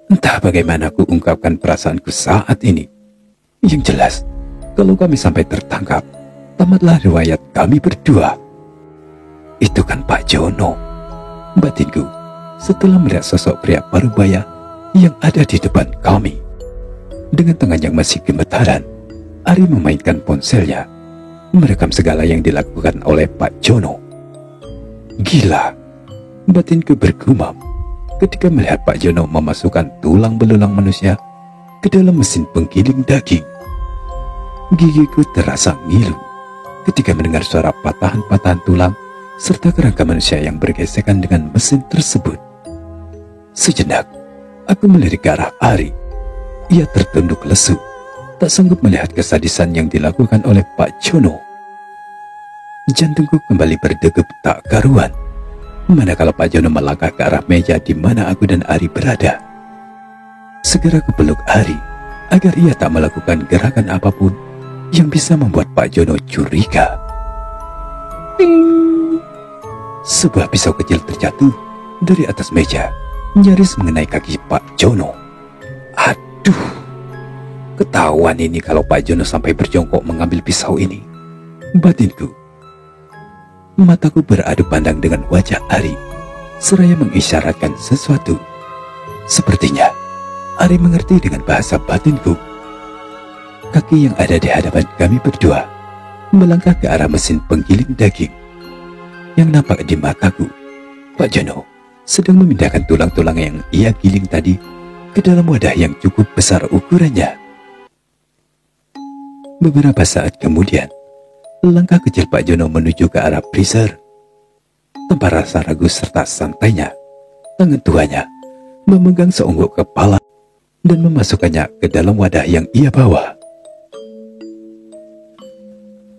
Entah bagaimana aku ungkapkan perasaanku saat ini. Yang jelas, kalau kami sampai tertangkap, tamatlah riwayat kami berdua. Itu kan Pak Jono, batinku setelah melihat sosok pria parubaya yang ada di depan kami. Dengan tangan yang masih gemetaran, Ari memainkan ponselnya, merekam segala yang dilakukan oleh Pak Jono. Gila, batinku bergumam ketika melihat Pak Jono memasukkan tulang belulang manusia ke dalam mesin penggiling daging. Gigiku terasa ngilu ketika mendengar suara patahan-patahan tulang serta kerangka manusia yang bergesekan dengan mesin tersebut. Sejenak, aku melirik ke arah Ari. Ia tertunduk lesu, tak sanggup melihat kesadisan yang dilakukan oleh Pak Jono. Jantungku kembali berdegup tak karuan, manakala Pak Jono melangkah ke arah meja di mana aku dan Ari berada. Segera kupeluk Ari agar ia tak melakukan gerakan apapun yang bisa membuat Pak Jono curiga. Ting! Sebuah pisau kecil terjatuh dari atas meja, nyaris mengenai kaki Pak Jono. Aduh, ketahuan ini kalau Pak Jono sampai berjongkok mengambil pisau ini, batinku. Mataku beradu pandang dengan wajah Ari, seraya mengisyaratkan sesuatu. Sepertinya Ari mengerti dengan bahasa batinku. Kaki yang ada di hadapan kami berdua melangkah ke arah mesin penggiling daging. Yang nampak di mataku, Pak Jono sedang memindahkan tulang-tulang yang ia giling tadi ke dalam wadah yang cukup besar ukurannya. Beberapa saat kemudian, langkah kecil Pak Jono menuju ke arah freezer. Tanpa rasa ragu serta santainya, tangan tuanya memegang seonggok kepala dan memasukkannya ke dalam wadah yang ia bawa.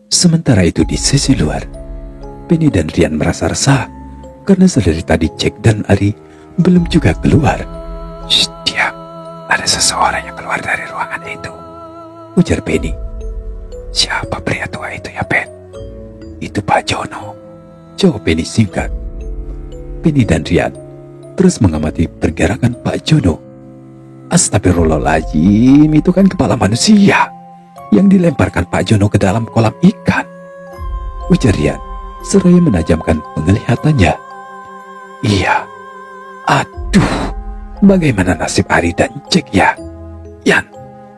Sementara itu di sisi luar, Penny dan Rian merasa resah karena sedari tadi Jack dan Ari belum juga keluar. "Shh, diam, ada seseorang yang keluar dari ruangan itu," ujar Penny. "Siapa pria tua itu ya, Ben?" "Itu Pak Jono," jawab Penny singkat. Penny dan Rian terus mengamati pergerakan Pak Jono. "Astagfirullahaladzim, itu kan kepala manusia yang dilemparkan Pak Jono ke dalam kolam ikan," ujar Rian seraya menajamkan penglihatannya. "Iya, aduh, bagaimana nasib Ari dan Jack ya? Yan,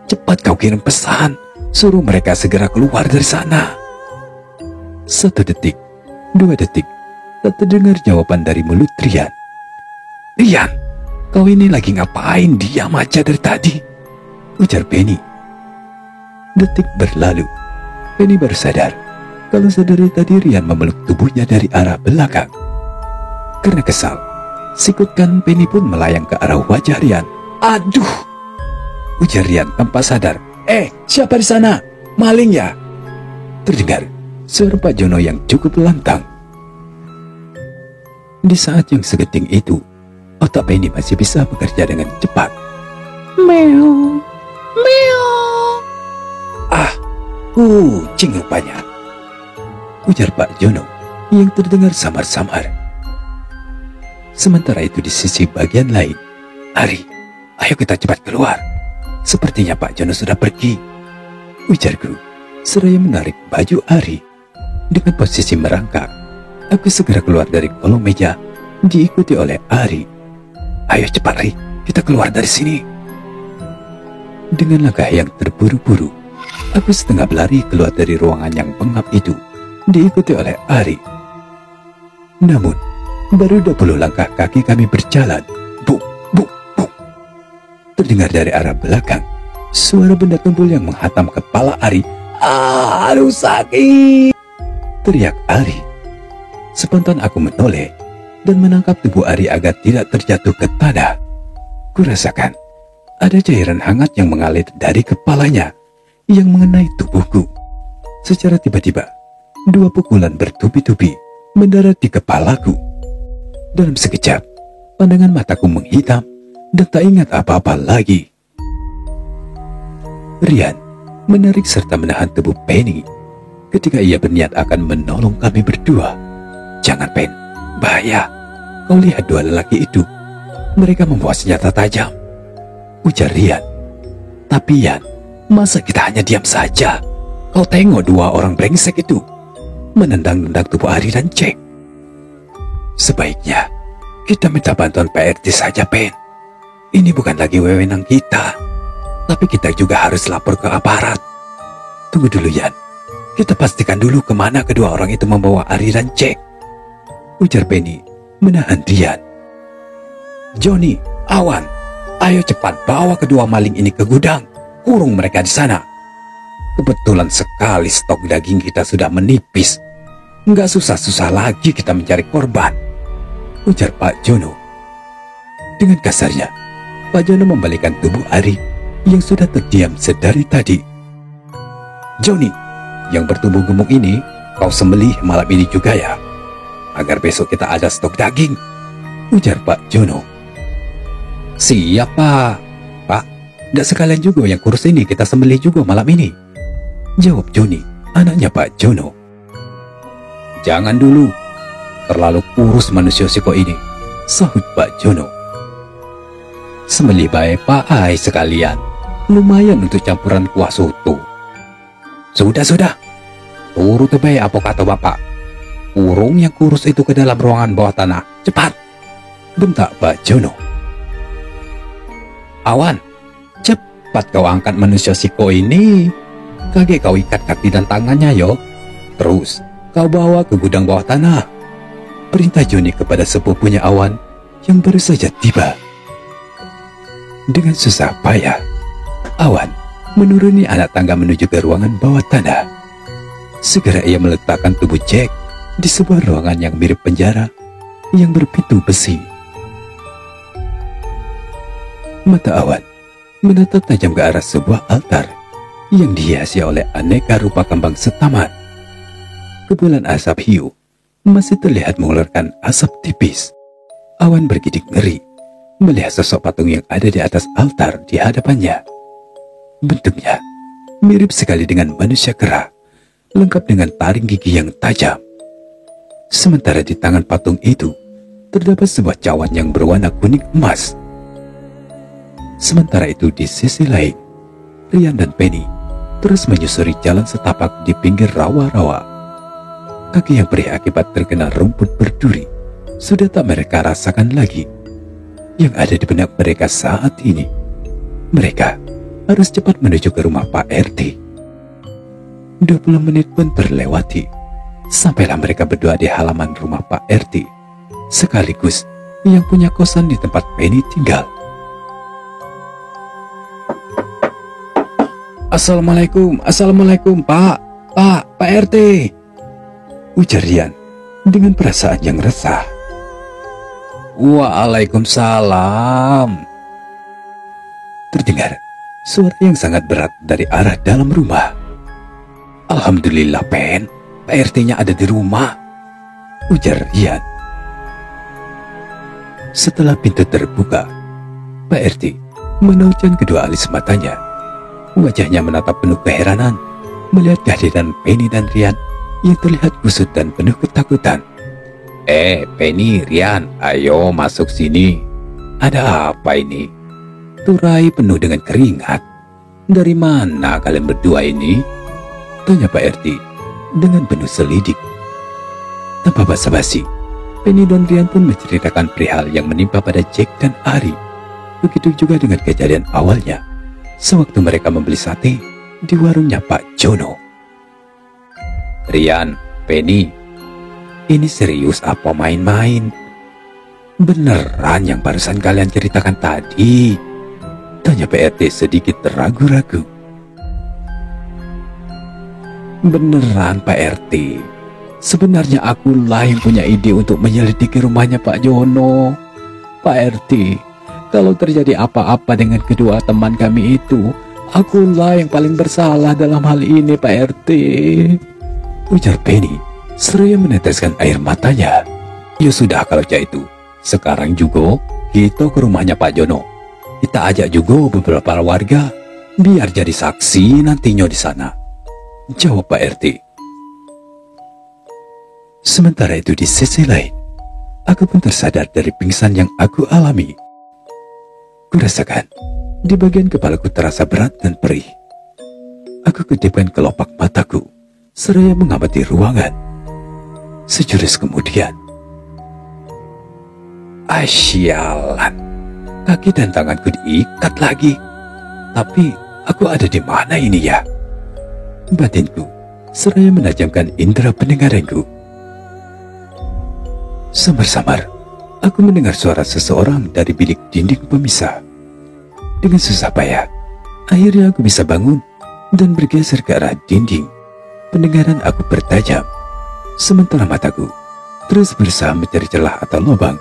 cepat kau kirim pesan, suruh mereka segera keluar dari sana." 1 detik, 2 detik, tak terdengar jawaban dari mulut Rian. "Rian, kau ini lagi ngapain diam aja dari tadi?" ujar Penny. Detik berlalu, Penny baru sadar kalau sedari tadi Rian memeluk tubuhnya dari arah belakang. Karena kesal, sikut kanan Penny pun melayang ke arah wajah Rian. "Aduh!" ujar Rian tanpa sadar. Siapa di sana? Maling ya?" Terdengar suara Pak Jono yang cukup lantang. Di saat yang segeting itu, otak Penny masih bisa bekerja dengan cepat. "Meow, meow." "Ah, kucing rupanya," ujar Pak Jono yang terdengar samar-samar. Sementara itu di sisi bagian lain, "Ari, ayo kita cepat keluar. Sepertinya Pak Jono sudah pergi," ujarku seraya menarik baju Ari. Dengan posisi merangkak, aku segera keluar dari kolong meja, diikuti oleh Ari. "Ayo cepat, Ri, kita keluar dari sini." Dengan langkah yang terburu-buru, aku setengah berlari keluar dari ruangan yang pengap itu, diikuti oleh Ari. Namun, baru 20 langkah kaki kami berjalan, buk, buk, buk. Terdengar dari arah belakang, suara benda tumpul yang menghantam kepala Ari. "Aduh, sakit!" teriak Ari. Spontan aku menoleh dan menangkap tubuh Ari agar tidak terjatuh ke tanah. Kurasakan ada cairan hangat yang mengalir dari kepalanya yang mengenai tubuhku. Secara tiba-tiba, 2 pukulan bertubi-tubi mendarat di kepalaku. Dalam sekejap, pandangan mataku menghitam dan tak ingat apa-apa lagi. Rian menarik serta menahan tubuh Penny ketika ia berniat akan menolong kami berdua. "Jangan, Pen, bahaya. Kau lihat 2 lelaki itu. Mereka membawa senjata tajam," ujar Rian. "Tapi Yan, masa kita hanya diam saja? Kau tengok 2 orang brengsek itu menendang-nendang tubuh Ari dan Jack. Sebaiknya kita minta bantuan Pak RT saja, Pen. Ini bukan lagi wewenang kita, tapi kita juga harus lapor ke aparat. Tunggu dulu, Yan. Kita pastikan dulu kemana kedua orang itu membawa Ari dan Jack," ujar Penny menahan Rian. "Johnny, Awan, ayo cepat bawa kedua maling ini ke gudang. Kurung mereka di sana. Kebetulan sekali stok daging kita sudah menipis. Nggak susah-susah lagi kita mencari korban," ujar Pak Jono. Dengan kasarnya, Pak Jono membalikan tubuh Ari yang sudah terdiam sedari tadi. "Johnny, yang bertubuh gemuk ini kau sembelih malam ini juga ya, agar besok kita ada stok daging," ujar Pak Jono. "Siap, Pak. Pak, tidak sekalian juga yang kurus ini kita sembelih juga malam ini," jawab Johnny, anaknya Pak Jono. "Jangan dulu, terlalu kurus manusia siko ini," sahut Pak Jono. "Sembelih baik Pak Ai sekalian, lumayan untuk campuran kuah soto." Sudah, turut baik apa kata Bapak. Kurung yang kurus itu ke dalam ruangan bawah tanah, cepat," bentak Pak Jono. "Awan, cepat kau angkat manusia siko ini. Kakek kau ikat kaki dan tangannya yo. Terus kau bawa ke gudang bawah tanah," perintah Johnny kepada sepupunya Awan yang baru saja tiba. Dengan susah payah, Awan menuruni anak tangga menuju ke ruangan bawah tanah. Segera ia meletakkan tubuh Jack di sebuah ruangan yang mirip penjara yang berpintu besi. Mata Awan menatap tajam ke arah sebuah altar yang dihiasi oleh aneka rupa kembang setaman. Kepulan asap hiu masih terlihat mengeluarkan asap tipis. Awan bergidik ngeri melihat sosok patung yang ada di atas altar di hadapannya. Bentuknya mirip sekali dengan manusia kera, lengkap dengan taring gigi yang tajam. Sementara di tangan patung itu terdapat sebuah cawan yang berwarna kuning emas. Sementara itu di sisi lain, Rian dan Penny terus menyusuri jalan setapak di pinggir rawa-rawa. Kaki yang perih akibat terkena rumput berduri sudah tak mereka rasakan lagi. Yang ada di benak mereka saat ini, mereka harus cepat menuju ke rumah Pak RT. 20 menit pun terlewati. Sampailah mereka berdua di halaman rumah Pak RT, sekaligus yang punya kosan di tempat Penny tinggal. Assalamualaikum Pak RT, ujar Rian dengan perasaan yang resah. Waalaikumsalam. Terdengar suara yang sangat berat dari arah dalam rumah. Alhamdulillah, Pen, Pak RT-nya ada di rumah, ujar Rian. Setelah pintu terbuka, Pak RT menautkan kedua alis matanya. Wajahnya menatap penuh keheranan melihat kehadiran Penny dan Rian yang terlihat kusut dan penuh ketakutan. Penny, Rian, ayo masuk sini. Ada apa ini? Turai penuh dengan keringat. Dari mana kalian berdua ini? Tanya Pak RT dengan penuh selidik. Tanpa basa-basi, Penny dan Rian pun menceritakan perihal yang menimpa pada Jack dan Ari. Begitu juga dengan kejadian awalnya, sewaktu mereka membeli sate di warungnya Pak Jono. Rian, Penny, ini serius apa main-main? Beneran yang barusan kalian ceritakan tadi? Tanya Pak RT sedikit ragu-ragu. Beneran Pak RT. Sebenarnya akulah yang punya ide untuk menyelidiki rumahnya Pak Jono. Pak RT, kalau terjadi apa-apa dengan kedua teman kami itu, akulah yang paling bersalah dalam hal ini Pak RT, ujar Penny seraya meneteskan air matanya. Ya sudah kalau cak itu, sekarang juga kita ke rumahnya Pak Jono. Kita ajak juga beberapa warga biar jadi saksi nantinya di sana, jawab Pak RT. Sementara itu di sisi lain, aku pun tersadar dari pingsan yang aku alami. Kurasakan di bagian kepalaku terasa berat dan perih. Aku kedipkan kelopak mataku seraya mengamati ruangan. Sejurus kemudian, asyalan, kaki dan tanganku diikat lagi. Tapi aku ada di mana ini ya? Batinku seraya menajamkan indera pendengaranku. Samar-samar, aku mendengar suara seseorang dari bilik dinding pemisah. Dengan susah payah, akhirnya aku bisa bangun dan bergeser ke arah dinding. Pendengaran aku bertajam, sementara mataku terus berusaha mencari celah atau lubang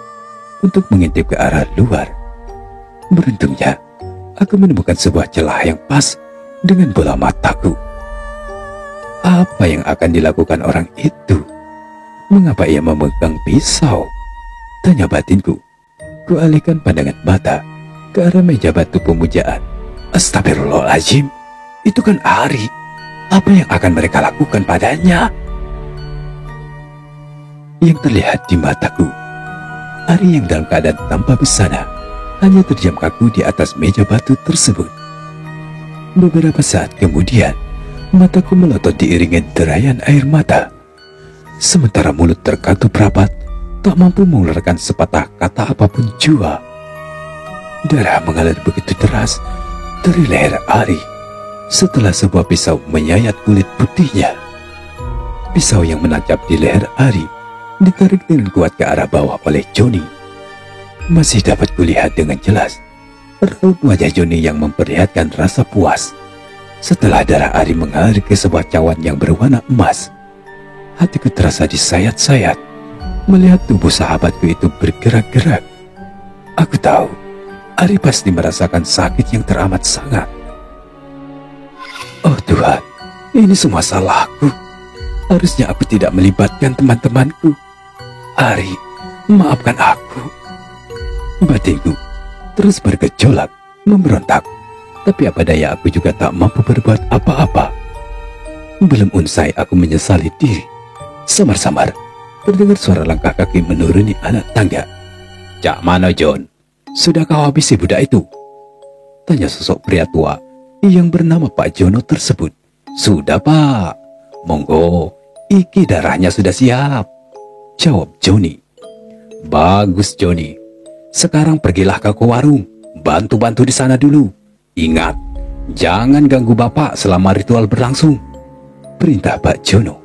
untuk mengintip ke arah luar. Beruntungnya, aku menemukan sebuah celah yang pas dengan bola mataku. Apa yang akan dilakukan orang itu? Mengapa ia memegang pisau? Tanya batinku. Kualihkan pandangan mata ke arah meja batu pemujaan. Astagfirullahaladzim, itu kan Ari. Apa yang akan mereka lakukan padanya? Yang terlihat di mataku, Ari yang dalam keadaan tanpa busana hanya terdiam kaku di atas meja batu tersebut. Beberapa saat kemudian, mataku melotot diiringi derayan air mata. Sementara mulut terkatup rapat, tak mampu mengeluarkan sepatah kata apapun jua. Darah mengalir begitu deras dari leher Ari setelah sebuah pisau menyayat kulit putihnya. Pisau yang menancap di leher Ari ditarik dengan kuat ke arah bawah oleh Joni. Masih dapat kulihat dengan jelas raut wajah Joni yang memperlihatkan rasa puas. Setelah darah Ari mengalir ke sebuah cawan yang berwarna emas, hatiku terasa disayat-sayat melihat tubuh sahabatku itu bergerak-gerak. Aku tahu Ari pasti merasakan sakit yang teramat sangat. Oh Tuhan, ini semua salahku. Harusnya aku tidak melibatkan teman-temanku. Ari, maafkan aku. Batinku terus bergejolak, memberontak. Tapi apa daya, aku juga tak mampu berbuat apa-apa. Belum usai aku menyesali diri, samar-samar terdengar suara langkah kaki menuruni anak tangga. Cak mana John? Sudah kau habisi budak itu? Tanya sosok pria tua yang bernama Pak Jono tersebut. Sudah Pak, monggo, iki darahnya sudah siap, jawab Joni. Bagus Joni, sekarang pergilah ke warung, bantu-bantu di sana dulu. Ingat, jangan ganggu bapak selama ritual berlangsung, perintah Pak Jono.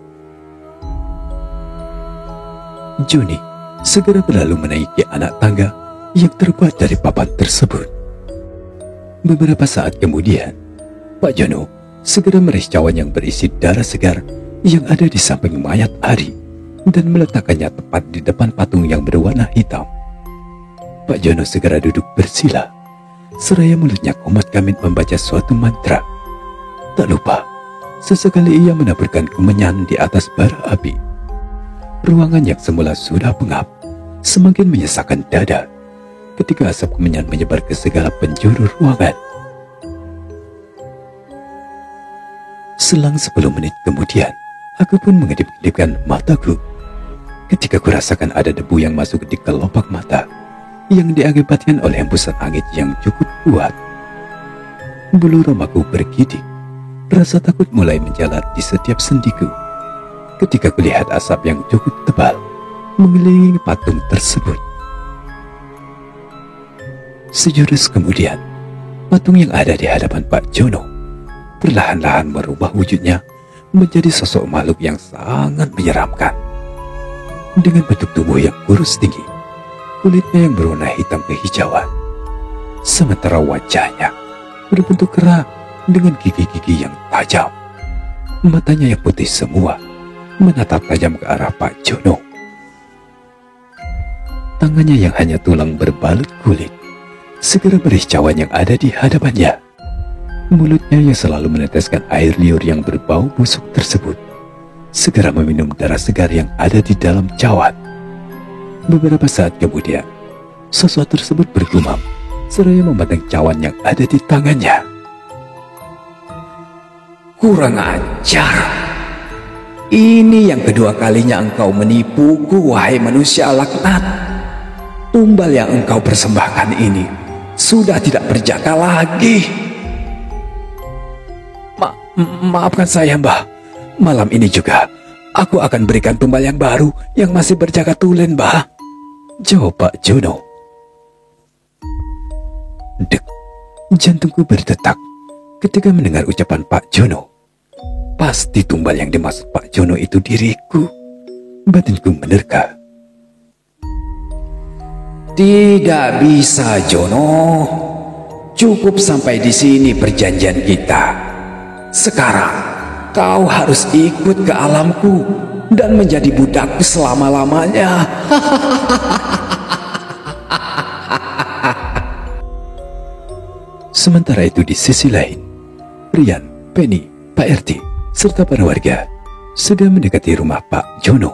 Joni segera berlalu menaiki anak tangga yang terbuat dari papan tersebut. Beberapa saat kemudian, Pak Jono segera meraih cawan yang berisi darah segar yang ada di samping mayat Ari dan meletakkannya tepat di depan patung yang berwarna hitam. Pak Jono segera duduk bersila, seraya mulutnya komat kamit membaca suatu mantra. Tak lupa, sesekali ia menaburkan kemenyan di atas bara api. Ruangan yang semula sudah pengap semakin menyesakkan dada ketika asap kemenyan menyebar ke segala penjuru ruangan. Selang 10 menit kemudian, aku pun mengedip-edipkan mataku ketika kurasakan ada debu yang masuk di kelopak mata yang diakibatkan oleh hembusan angin yang cukup kuat. Bulu remaku bergidik, rasa takut mulai menjalar di setiap sendiku ketika kulihat asap yang cukup tebal mengelilingi patung tersebut. Sejurus kemudian, patung yang ada di hadapan Pak Jono perlahan-lahan merubah wujudnya menjadi sosok makhluk yang sangat menyeramkan. Dengan bentuk tubuh yang kurus tinggi, kulitnya yang berwarna hitam kehijauan, sementara wajahnya berbentuk kera dengan gigi-gigi yang tajam. Matanya yang putih semua menatap tajam ke arah Pak Jono. Tangannya yang hanya tulang berbalut kulit segera berih cawan yang ada di hadapannya. Mulutnya yang selalu meneteskan air liur yang berbau busuk tersebut segera meminum darah segar yang ada di dalam cawan. Beberapa saat kemudian, sosok tersebut bergumam seraya memandang cawan yang ada di tangannya.
Kurang ajar. Ini yang kedua kalinya engkau menipuku, wahai manusia laknat. Tumbal yang engkau persembahkan ini sudah tidak berjaga lagi.
Maafkan saya, Mbah. Malam ini juga aku akan berikan tumbal yang baru yang masih berjaga tulen, Mbah, jawab Pak Jono. Dek, jantungku berdetak ketika mendengar ucapan Pak Jono. Pasti tumbal yang dimaksud Pak Jono itu diriku. Batinku menerka.
Tidak bisa, Jono. Cukup sampai di sini perjanjian kita. Sekarang kau harus ikut ke alamku dan menjadi budakku selama-lamanya.
Sementara itu di sisi lain, Rian, Penny, Pak RT, serta para warga sudah mendekati rumah Pak Jono.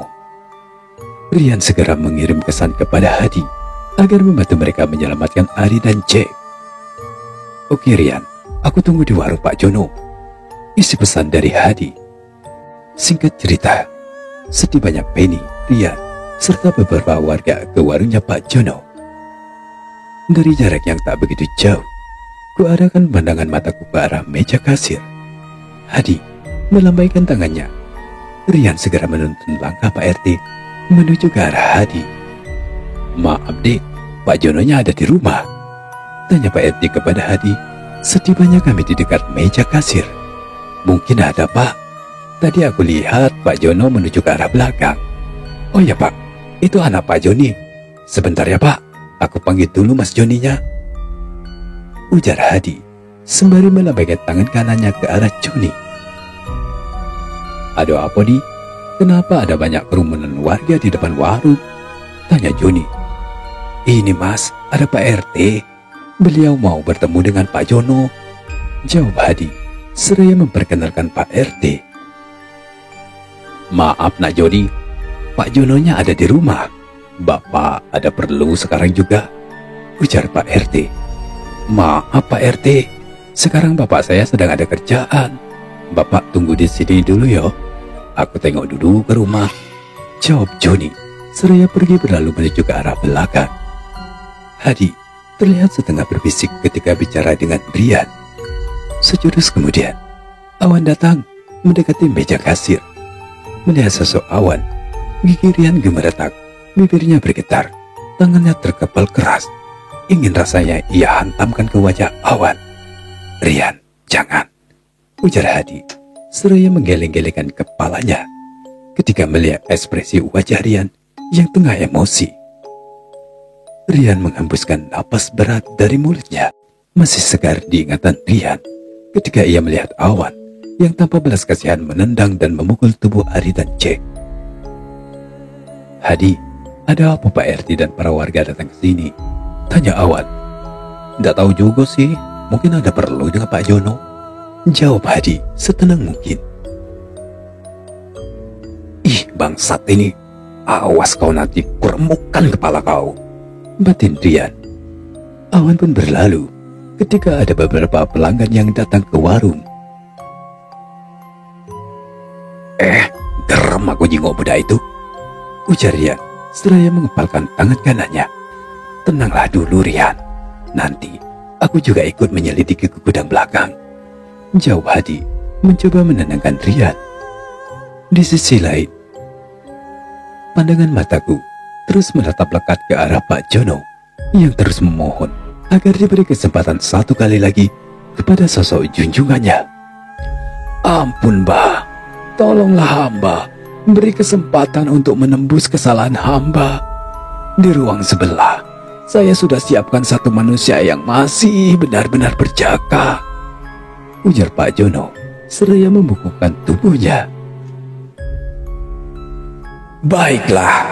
Rian segera mengirim pesan kepada Hadi agar membantu mereka menyelamatkan Ari dan Jack. Oke Rian, aku tunggu di warung Pak Jono, isi pesan dari Hadi. Singkat cerita, setibanya Penny, Rian, serta beberapa warga ke warungnya Pak Jono. Dari jarak yang tak begitu jauh, kuarahkan pandangan mataku ke arah meja kasir. Hadi melambaikan tangannya. Rian segera menuntun langkah Pak RT menuju ke arah Hadi. Maaf dek, Pak Jononya ada di rumah, tanya Pak RT kepada Hadi setibanya kami di dekat meja kasir. Mungkin ada, Pak. Tadi aku lihat Pak Jono menuju ke arah belakang. Oh ya, Pak. Itu anak Pak Joni. Sebentar ya, Pak. Aku panggil dulu Mas Joninya, ujar Hadi sembari melambaikan tangan kanannya ke arah Joni. Ada apa, Di? Kenapa ada banyak kerumunan warga di depan warung? Tanya Joni. Ini, Mas. Ada Pak RT. Beliau mau bertemu dengan Pak Jono, jawab Hadi seraya memperkenalkan Pak RT. Maaf Nak Joni, Pak Jononya ada di rumah. Bapak ada perlu sekarang juga, ujar Pak RT. Maaf Pak RT, sekarang bapak saya sedang ada kerjaan. Bapak tunggu di sini dulu ya. Aku tengok dulu ke rumah, jawab Joni seraya pergi berlalu menuju ke arah belakang. Hadi terlihat setengah berbisik ketika bicara dengan Brian. Sejurus kemudian, awan datang mendekati meja kasir. Melihat sosok awan, gigi Rian gemeretak, bibirnya bergetar, tangannya terkepal keras. Ingin rasanya ia hantamkan ke wajah awan. Rian, jangan, ujar Hadi seraya menggeleng-gelengkan kepalanya ketika melihat ekspresi wajah Rian yang tengah emosi. Rian menghembuskan napas berat dari mulutnya. Masih segar diingatan Rian ketika ia melihat awan yang tanpa belas kasihan menendang dan memukul tubuh Ari dan Jack. Hadi, ada apa Pak RT dan para warga datang ke sini? Tanya Awan. Tidak tahu juga sih, mungkin ada perlu dengan Pak Jono. Jawab Hadi setenang mungkin. Ih, bangsat ini. Awas kau nanti kuremukkan kepala kau, batin Rian. Awan pun berlalu ketika ada beberapa pelanggan yang datang ke warung. Gerem aku jingok budak itu, ujar Rian seraya mengepalkan tangan kanannya. Tenanglah dulu Rian, nanti aku juga ikut menyelidiki ke gudang belakang, jawab Hadi mencoba menenangkan Rian. Di sisi lain, pandangan mataku terus menatap lekat ke arah Pak Jono yang terus memohon agar diberi kesempatan satu kali lagi kepada sosok junjungannya. Ampun Mbah, tolonglah hamba beri kesempatan untuk menembus kesalahan hamba. Di ruang sebelah, saya sudah siapkan satu manusia yang masih benar-benar berjaga, ujar Pak Jono seraya membukukan tubuhnya. Baiklah,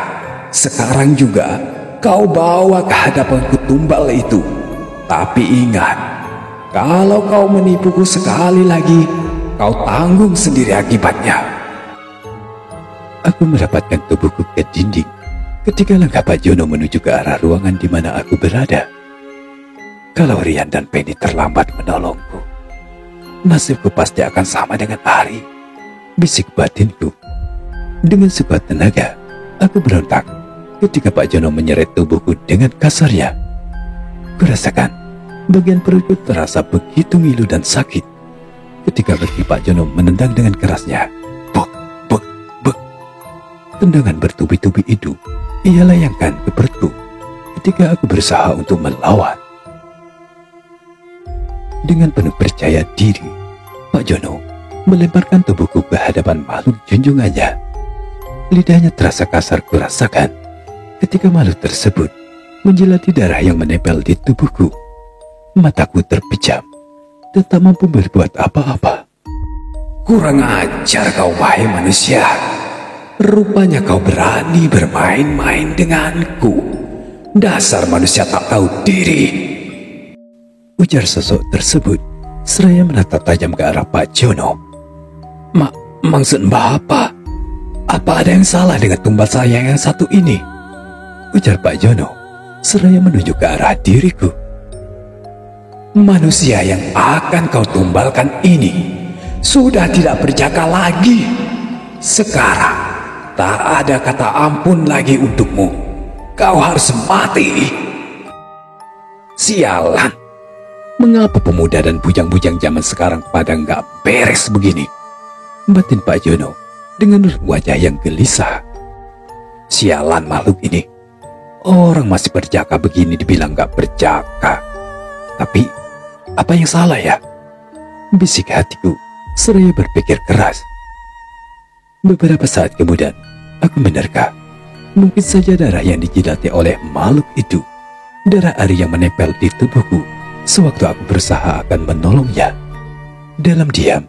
sekarang juga kau bawa ke hadapanku tumbal itu. Tapi ingat, kalau kau menipuku sekali lagi, kau tanggung sendiri akibatnya. Aku merapatkan tubuhku ke dinding ketika langkah Pak Jono menuju ke arah ruangan di mana aku berada. Kalau Rian dan Penny terlambat menolongku, nasibku pasti akan sama dengan Ari, bisik batinku. Dengan sekuat tenaga, aku berontak ketika Pak Jono menyeret tubuhku dengan kasarnya. Kurasakan bagian perutku terasa begitu ngilu dan sakit ketika kaki Pak Jono menendang dengan kerasnya. Buk, buk, buk. Tendangan bertubi-tubi itu ia layangkan ke perutku ketika aku berusaha untuk melawan. Dengan penuh percaya diri, Pak Jono melemparkan tubuhku ke hadapan makhluk junjungannya. Lidahnya terasa kasar kurasakan ketika makhluk tersebut menjilati darah yang menempel di tubuhku. Mataku terpejam dan tak mampu berbuat apa-apa. Kurang ajar kau wahai manusia. Rupanya kau berani bermain-main denganku. Dasar manusia tak tahu diri, ujar sosok tersebut seraya menatap tajam ke arah Pak Jono. Maksud Mbah apa? Apa ada yang salah dengan tumbal saya yang satu ini? Ujar Pak Jono seraya menunjuk ke arah diriku. Manusia yang akan kau tumbalkan ini sudah tidak berjaga lagi. Sekarang tak ada kata ampun lagi untukmu. Kau harus mati. Sialan, mengapa pemuda dan bujang-bujang zaman sekarang pada nggak beres begini? Batin Pak Jono dengan wajah yang gelisah. Sialan makhluk ini. Orang masih berjaga begini dibilang nggak berjaga. Tapi apa yang salah ya? Bisik hatiku seraya berpikir keras. Beberapa saat kemudian aku menerka, mungkin saja darah yang dijilati oleh makhluk itu darah Ari yang menempel di tubuhku sewaktu aku berusaha akan menolongnya. Dalam diam,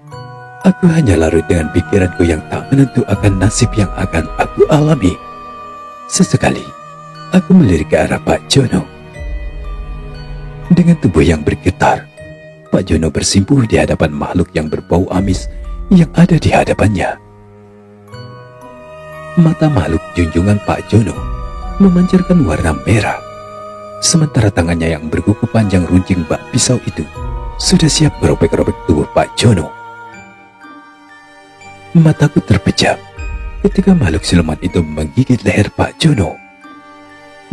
aku hanya larut dengan pikiranku yang tak menentu akan nasib yang akan aku alami. Sesekali, aku melirik ke arah Pak Jono. Dengan tubuh yang bergetar, Pak Jono bersimpuh di hadapan makhluk yang berbau amis yang ada di hadapannya. Mata makhluk junjungan Pak Jono memancarkan warna merah, sementara tangannya yang berkuku panjang runcing bak pisau itu sudah siap merobek-robek tubuh Pak Jono. Mataku terpejam ketika makhluk siluman itu menggigit leher Pak Jono.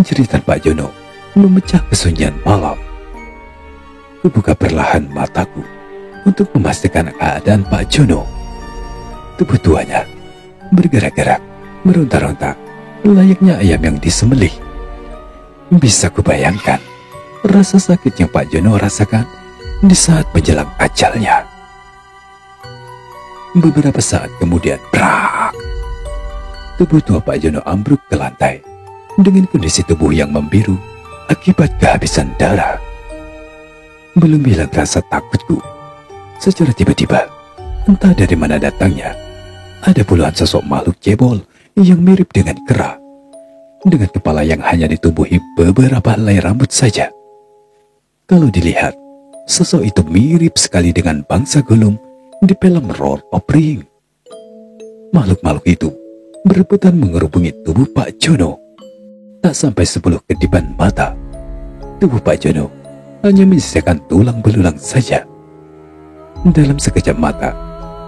Jeritan Pak Jono memecah kesunyian malam. Kubuka perlahan mataku untuk memastikan keadaan Pak Jono. Tubuh tuanya bergerak-gerak, meronta-ronta layaknya ayam yang disembelih. Bisa kubayangkan rasa sakit yang Pak Jono rasakan di saat menjelang ajalnya. Beberapa saat kemudian, brak, tubuh tua Pak Jono ambruk ke lantai dengan kondisi tubuh yang membiru akibat kehabisan darah. Belum hilang rasa takutku, secara tiba-tiba, entah dari mana datangnya, ada puluhan sosok makhluk cebol yang mirip dengan kera. dengan kepala yang hanya ditumbuhi beberapa helai rambut saja. Kalau dilihat, sosok itu mirip sekali dengan bangsa Gollum di film Lord of the Rings. Makhluk-makhluk itu berebutan mengerubungi tubuh Pak Jono. Tak sampai 10 kedipan mata, tubuh Pak Jono hanya menyisakan tulang belulang saja. Dalam sekejap mata,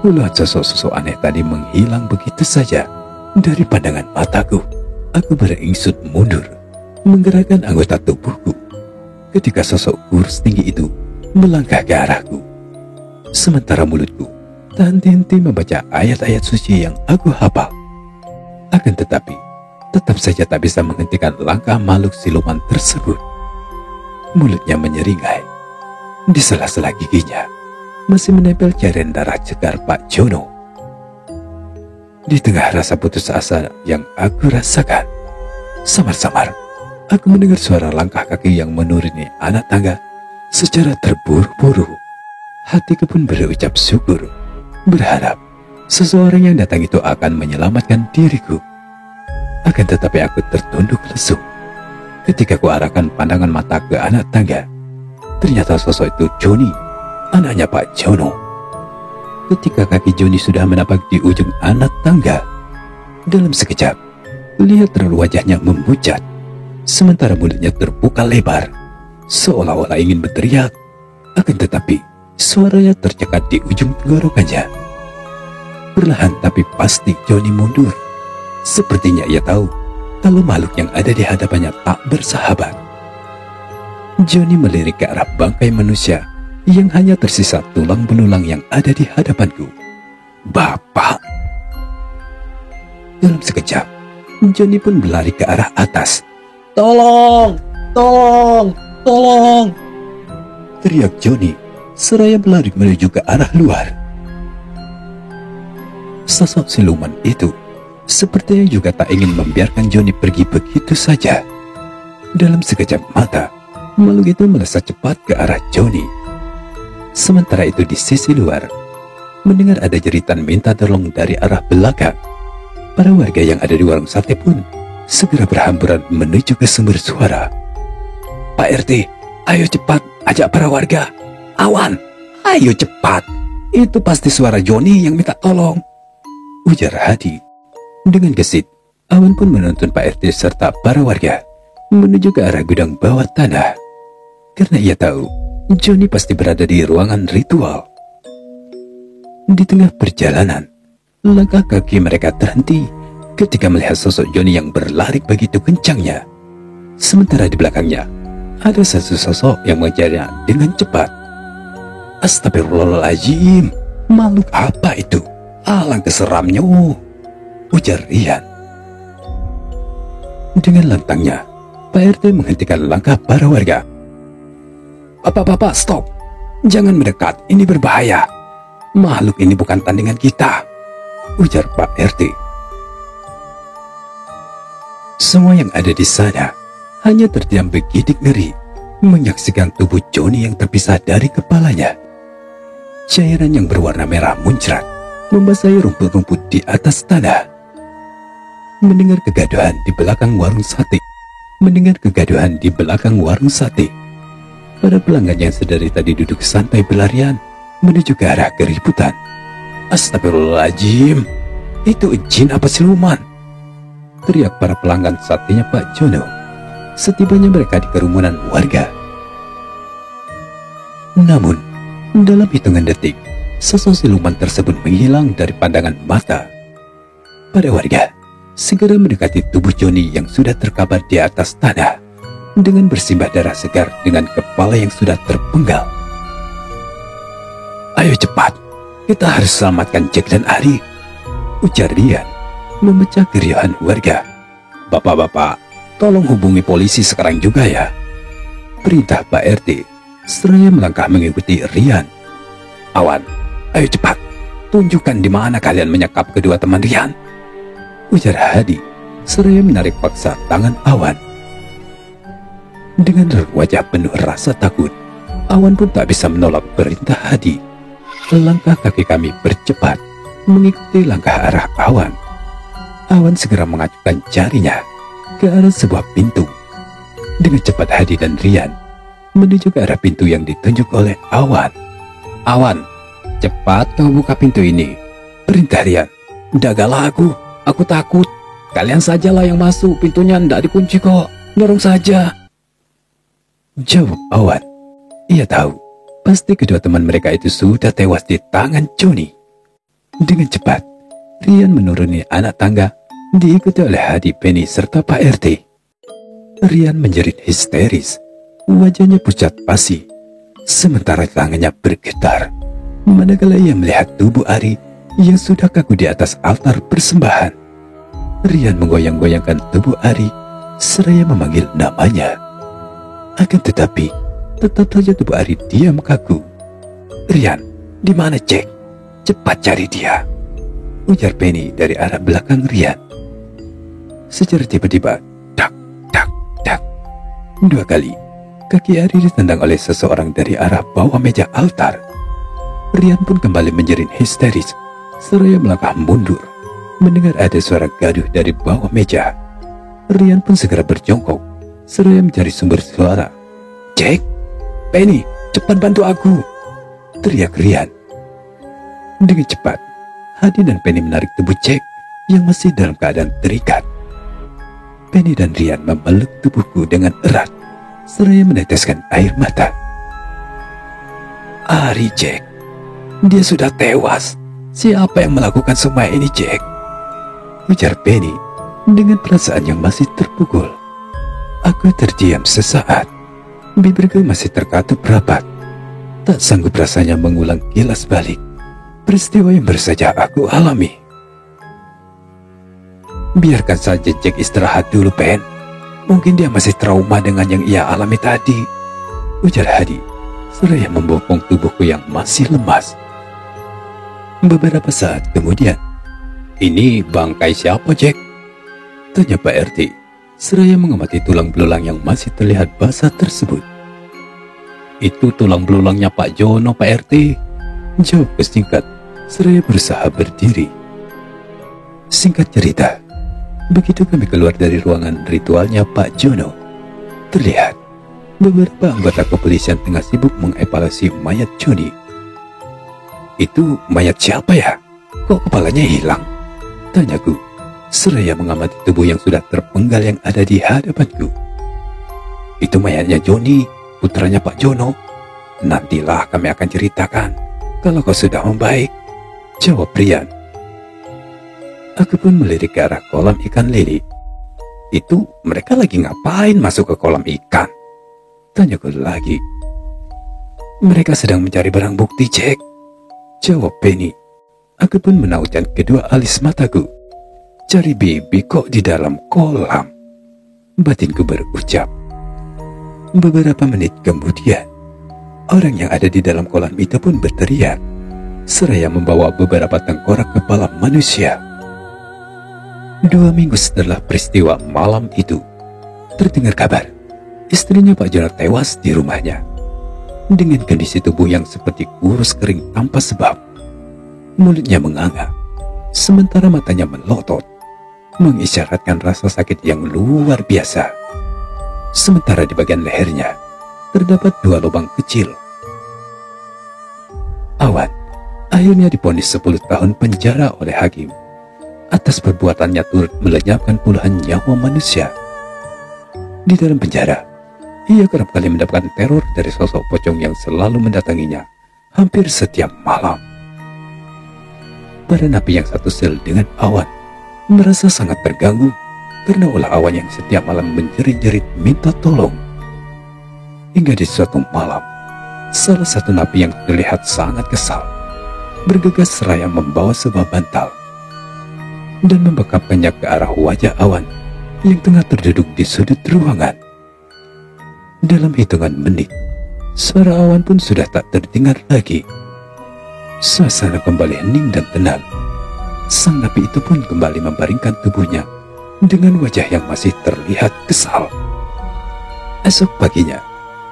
puluhan sosok-sosok aneh tadi menghilang begitu saja dari pandangan mataku. Aku beringsut mundur, menggerakkan anggota tubuhku ketika sosok kurus tinggi itu melangkah ke arahku. Sementara mulutku tak henti-henti membaca ayat-ayat suci yang aku hafal. Akan tetapi, tetap saja tak bisa menghentikan langkah makhluk siluman tersebut. Mulutnya menyeringai. Di sela-sela giginya masih menempel cairan darah segar Pak Jono. Di tengah rasa putus asa yang aku rasakan, samar-samar aku mendengar suara langkah kaki yang menuruni anak tangga secara terburu-buru. Hatiku pun berucap syukur, berharap seseorang yang datang itu akan menyelamatkan diriku. Akan tetapi aku tertunduk lesu ketika kuarahkan pandangan mata ke anak tangga. Ternyata sosok itu Johnny, anaknya Pak Jono. Ketika kaki Johnny sudah menapak di ujung anak tangga, dalam sekejap lihat wajahnya memucat, sementara mulutnya terbuka lebar, seolah-olah ingin berteriak. Akan tetapi suaranya tercekat di ujung tenggorokannya. Perlahan tapi pasti Johnny mundur. Sepertinya ia tahu kalau makhluk yang ada di hadapannya tak bersahabat. Johnny melirik ke arah bangkai manusia yang hanya tersisa tulang belulang yang ada di hadapanku. Bapak! Dalam sekejap, Johnny pun berlari ke arah atas. Tolong! Tolong! Tolong! Teriak Johnny seraya berlari menuju ke arah luar. Sosok siluman itu sepertinya juga tak ingin membiarkan Johnny pergi begitu saja. Dalam sekejap mata, makhluk itu melesat cepat ke arah Johnny. Sementara itu di sisi luar, mendengar ada jeritan minta tolong dari arah belakang. Para warga yang ada di warung sate pun segera berhamburan menuju ke sumber suara. Pak RT, ayo cepat ajak para warga. Awan, ayo cepat. Itu pasti suara Johnny yang minta tolong, ujar Hadi. Dengan gesit, Awan pun menuntun Pak RT serta para warga menuju ke arah gudang bawah tanah. Karena ia tahu Johnny pasti berada di ruangan ritual. Di tengah perjalanan, langkah kaki mereka terhenti ketika melihat sosok Johnny yang berlari begitu kencangnya. Sementara di belakangnya, ada satu sosok yang mengejarnya dengan cepat. Astagfirullahaladzim, makhluk apa itu? Alangkah seramnya, ujar Rian. Dengan lantangnya, Pak RT menghentikan langkah para warga. Bapak-bapak, stop. Jangan mendekat, ini berbahaya. Makhluk ini bukan tandingan kita, ujar Pak RT. Semua yang ada di sana hanya terdiam begitu ngeri menyaksikan tubuh Johnny yang terpisah dari kepalanya. Cairan yang berwarna merah muncrat membasahi rumput-rumput di atas tanah. Mendengar kegaduhan di belakang warung sate, para pelanggan yang sedari tadi duduk santai berlarian menuju ke arah keributan. Astagfirullahaladzim, itu jin apa siluman? Teriak para pelanggan satenya Pak Jono setibanya mereka di kerumunan warga. Namun, dalam hitungan detik, sosok siluman tersebut menghilang dari pandangan mata. Para warga segera mendekati tubuh Johnny yang sudah terkabar di atas tanah dengan bersimbah darah segar dengan kepala yang sudah terpenggal. Ayo cepat, kita harus selamatkan Jack dan Ari, ujar Rian memecah keriuhan warga. Bapak-bapak, tolong hubungi polisi sekarang juga ya, perintah Pak RT seraya melangkah mengikuti Rian. Awan, ayo cepat, tunjukkan di mana kalian menyekap kedua teman Rian, ujar Hadi seraya menarik paksa tangan Awan. Dengan wajah penuh rasa takut, Awan pun tak bisa menolak perintah Hadi. Langkah kaki kami bercepat mengikuti langkah arah Awan. Awan segera mengacukan jarinya ke arah sebuah pintu. Dengan cepat Hadi dan Rian menuju ke arah pintu yang ditunjuk oleh Awan.
Awan, cepat kau buka pintu ini, perintah Rian. Dagalah aku takut. Kalian sajalah yang masuk, pintunya ndak dikunci kok. Dorong saja,
jawab Awan. Ia tahu pasti kedua teman mereka itu sudah tewas di tangan Joni. Dengan cepat Rian menuruni anak tangga, diikuti oleh Hadi, Penny, serta Pak RT. Rian menjerit histeris, wajahnya pucat pasi, sementara tangannya bergetar manakala ia melihat tubuh Ari yang sudah kaku di atas altar persembahan. Rian menggoyang-goyangkan tubuh Ari seraya memanggil namanya. Akan tetapi tetap saja tubuh Ari diam kaku. "Rian, di mana Jack? Cepat cari dia," ujar Penny dari arah belakang Rian. Secara tiba-tiba, dak, dak, dak, 2 kali kaki Ari ditendang oleh seseorang dari arah bawah meja altar. Rian pun kembali menjerit histeris seraya melangkah mundur mendengar ada suara gaduh dari bawah meja. Rian pun segera berjongkok seraya mencari sumber suara. "Jack, Penny, cepat bantu aku!" teriak Rian. Dengan cepat Hadi dan Penny menarik tubuh Jack yang masih dalam keadaan terikat. Penny dan Rian memeluk tubuhku dengan erat seraya meneteskan air mata. "Ari, Jack, dia sudah tewas. Siapa yang melakukan semua ini, Jack?" ujar Penny dengan perasaan yang masih terpukul. Aku terdiam sesaat. Bibirku masih terkatup rapat. Tak sanggup rasanya mengulang kilas balik peristiwa yang baru saja aku alami. "Biarkan saja Jack istirahat dulu, Pen. Mungkin dia masih trauma dengan yang ia alami tadi," ujar Hadi seraya membopong tubuhku yang masih lemas. Beberapa saat kemudian,
ini bangkai siapa, Jack?
tanya Pak RT seraya mengamati tulang belulang yang masih terlihat basah tersebut.
"Itu tulang belulangnya Pak Jono, Pak RT,"
jawabku singkat seraya berusaha berdiri. Singkat cerita, begitu kami keluar dari ruangan ritualnya Pak Jono, terlihat beberapa anggota kepolisian tengah sibuk mengevaluasi mayat Joni. "Itu mayat siapa ya? Kok kepalanya hilang?" tanyaku seraya mengamati tubuh yang sudah terpenggal yang ada di hadapanku. "Itu mayatnya Joni, putranya Pak Jono. Nantilah kami akan ceritakan kalau kau sudah membaik," jawab Rian. Aku pun melirik ke arah kolam ikan lele. "Itu mereka lagi ngapain masuk ke kolam ikan?" tanyaku lagi. "Mereka sedang mencari barang bukti, Jack," jawab Penny. Aku pun menautkan kedua alis mataku. "Cari bibi kok di dalam kolam," batinku berucap. Beberapa menit kemudian, orang yang ada di dalam kolam itu pun berteriak seraya membawa beberapa tengkorak kepala manusia. 2 minggu setelah peristiwa malam itu, terdengar kabar istrinya Pak Jono tewas di rumahnya dengan kondisi tubuh yang seperti kurus kering tanpa sebab. Mulutnya menganga, sementara matanya melotot, mengisyaratkan rasa sakit yang luar biasa. Sementara di bagian lehernya terdapat 2 lubang kecil. Awan akhirnya divonis 10 tahun penjara oleh hakim atas perbuatannya turut melenyapkan puluhan nyawa manusia. Di dalam penjara, ia kerap kali mendapatkan teror dari sosok pocong yang selalu mendatanginya hampir setiap malam. Para napi yang satu sel dengan Awan merasa sangat terganggu karena ulah Awan yang setiap malam menjerit-jerit minta tolong. Hingga di suatu malam, salah satu napi yang terlihat sangat kesal bergegas seraya membawa sebuah bantal dan membekapkannya ke arah wajah Awan yang tengah terduduk di sudut ruangan. Dalam hitungan menit, suara Awan pun sudah tak terdengar lagi. Suasana kembali hening dan tenang. Sang napi itu pun kembali membaringkan tubuhnya dengan wajah yang masih terlihat kesal. Esok paginya,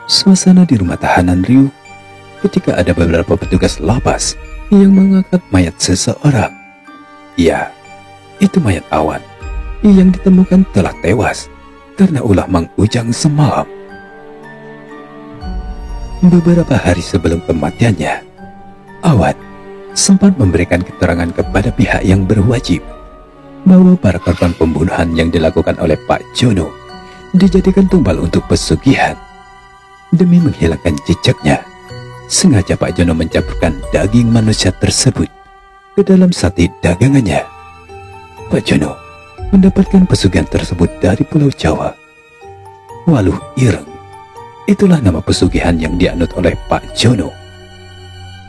suasana di rumah tahanan riuh ketika ada beberapa petugas lapas yang mengangkat mayat seseorang. Ya, itu mayat Awan yang ditemukan telah tewas karena ulah Mang Ujang semalam. Beberapa hari sebelum kematiannya, Awad sempat memberikan keterangan kepada pihak yang berwajib bahwa para korban pembunuhan yang dilakukan oleh Pak Jono dijadikan tumbal untuk pesugihan. Demi menghilangkan jejaknya, sengaja Pak Jono mencampurkan daging manusia tersebut ke dalam sate dagangannya. Pak Jono mendapatkan pesugihan tersebut dari Pulau Jawa. Waluh Ireng, itulah nama pesugihan yang dianut oleh Pak Jono.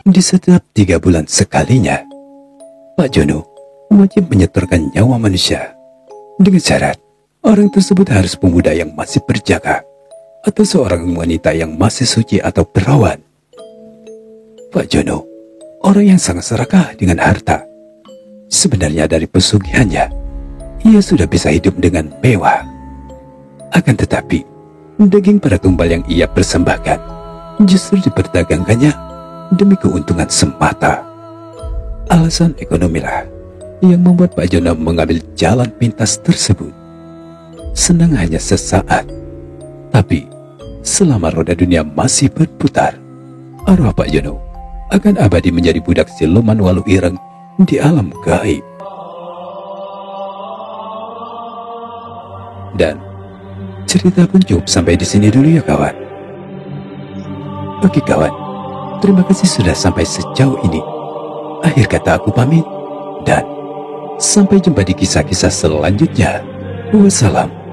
Di setiap 3 bulan sekalinya, Pak Jono wajib menyetorkan nyawa manusia dengan syarat orang tersebut harus pemuda yang masih berjaga atau seorang wanita yang masih suci atau perawan. Pak Jono orang yang sangat serakah dengan harta. Sebenarnya dari pesugihannya, ia sudah bisa hidup dengan mewah. Akan tetapi, daging para tumbal yang ia persembahkan justru diperdagangkannya demi keuntungan semata. Alasan ekonomilah yang membuat Pak Jono mengambil jalan pintas tersebut. Senang hanya sesaat, tapi selama roda dunia masih berputar, arwah Pak Jono akan abadi menjadi budak siluman Waluh Ireng di alam gaib. Dan cerita pun cukup sampai di sini dulu ya kawan. Oke kawan, terima kasih sudah sampai sejauh ini. Akhir kata aku pamit dan sampai jumpa di kisah-kisah selanjutnya. Wassalam.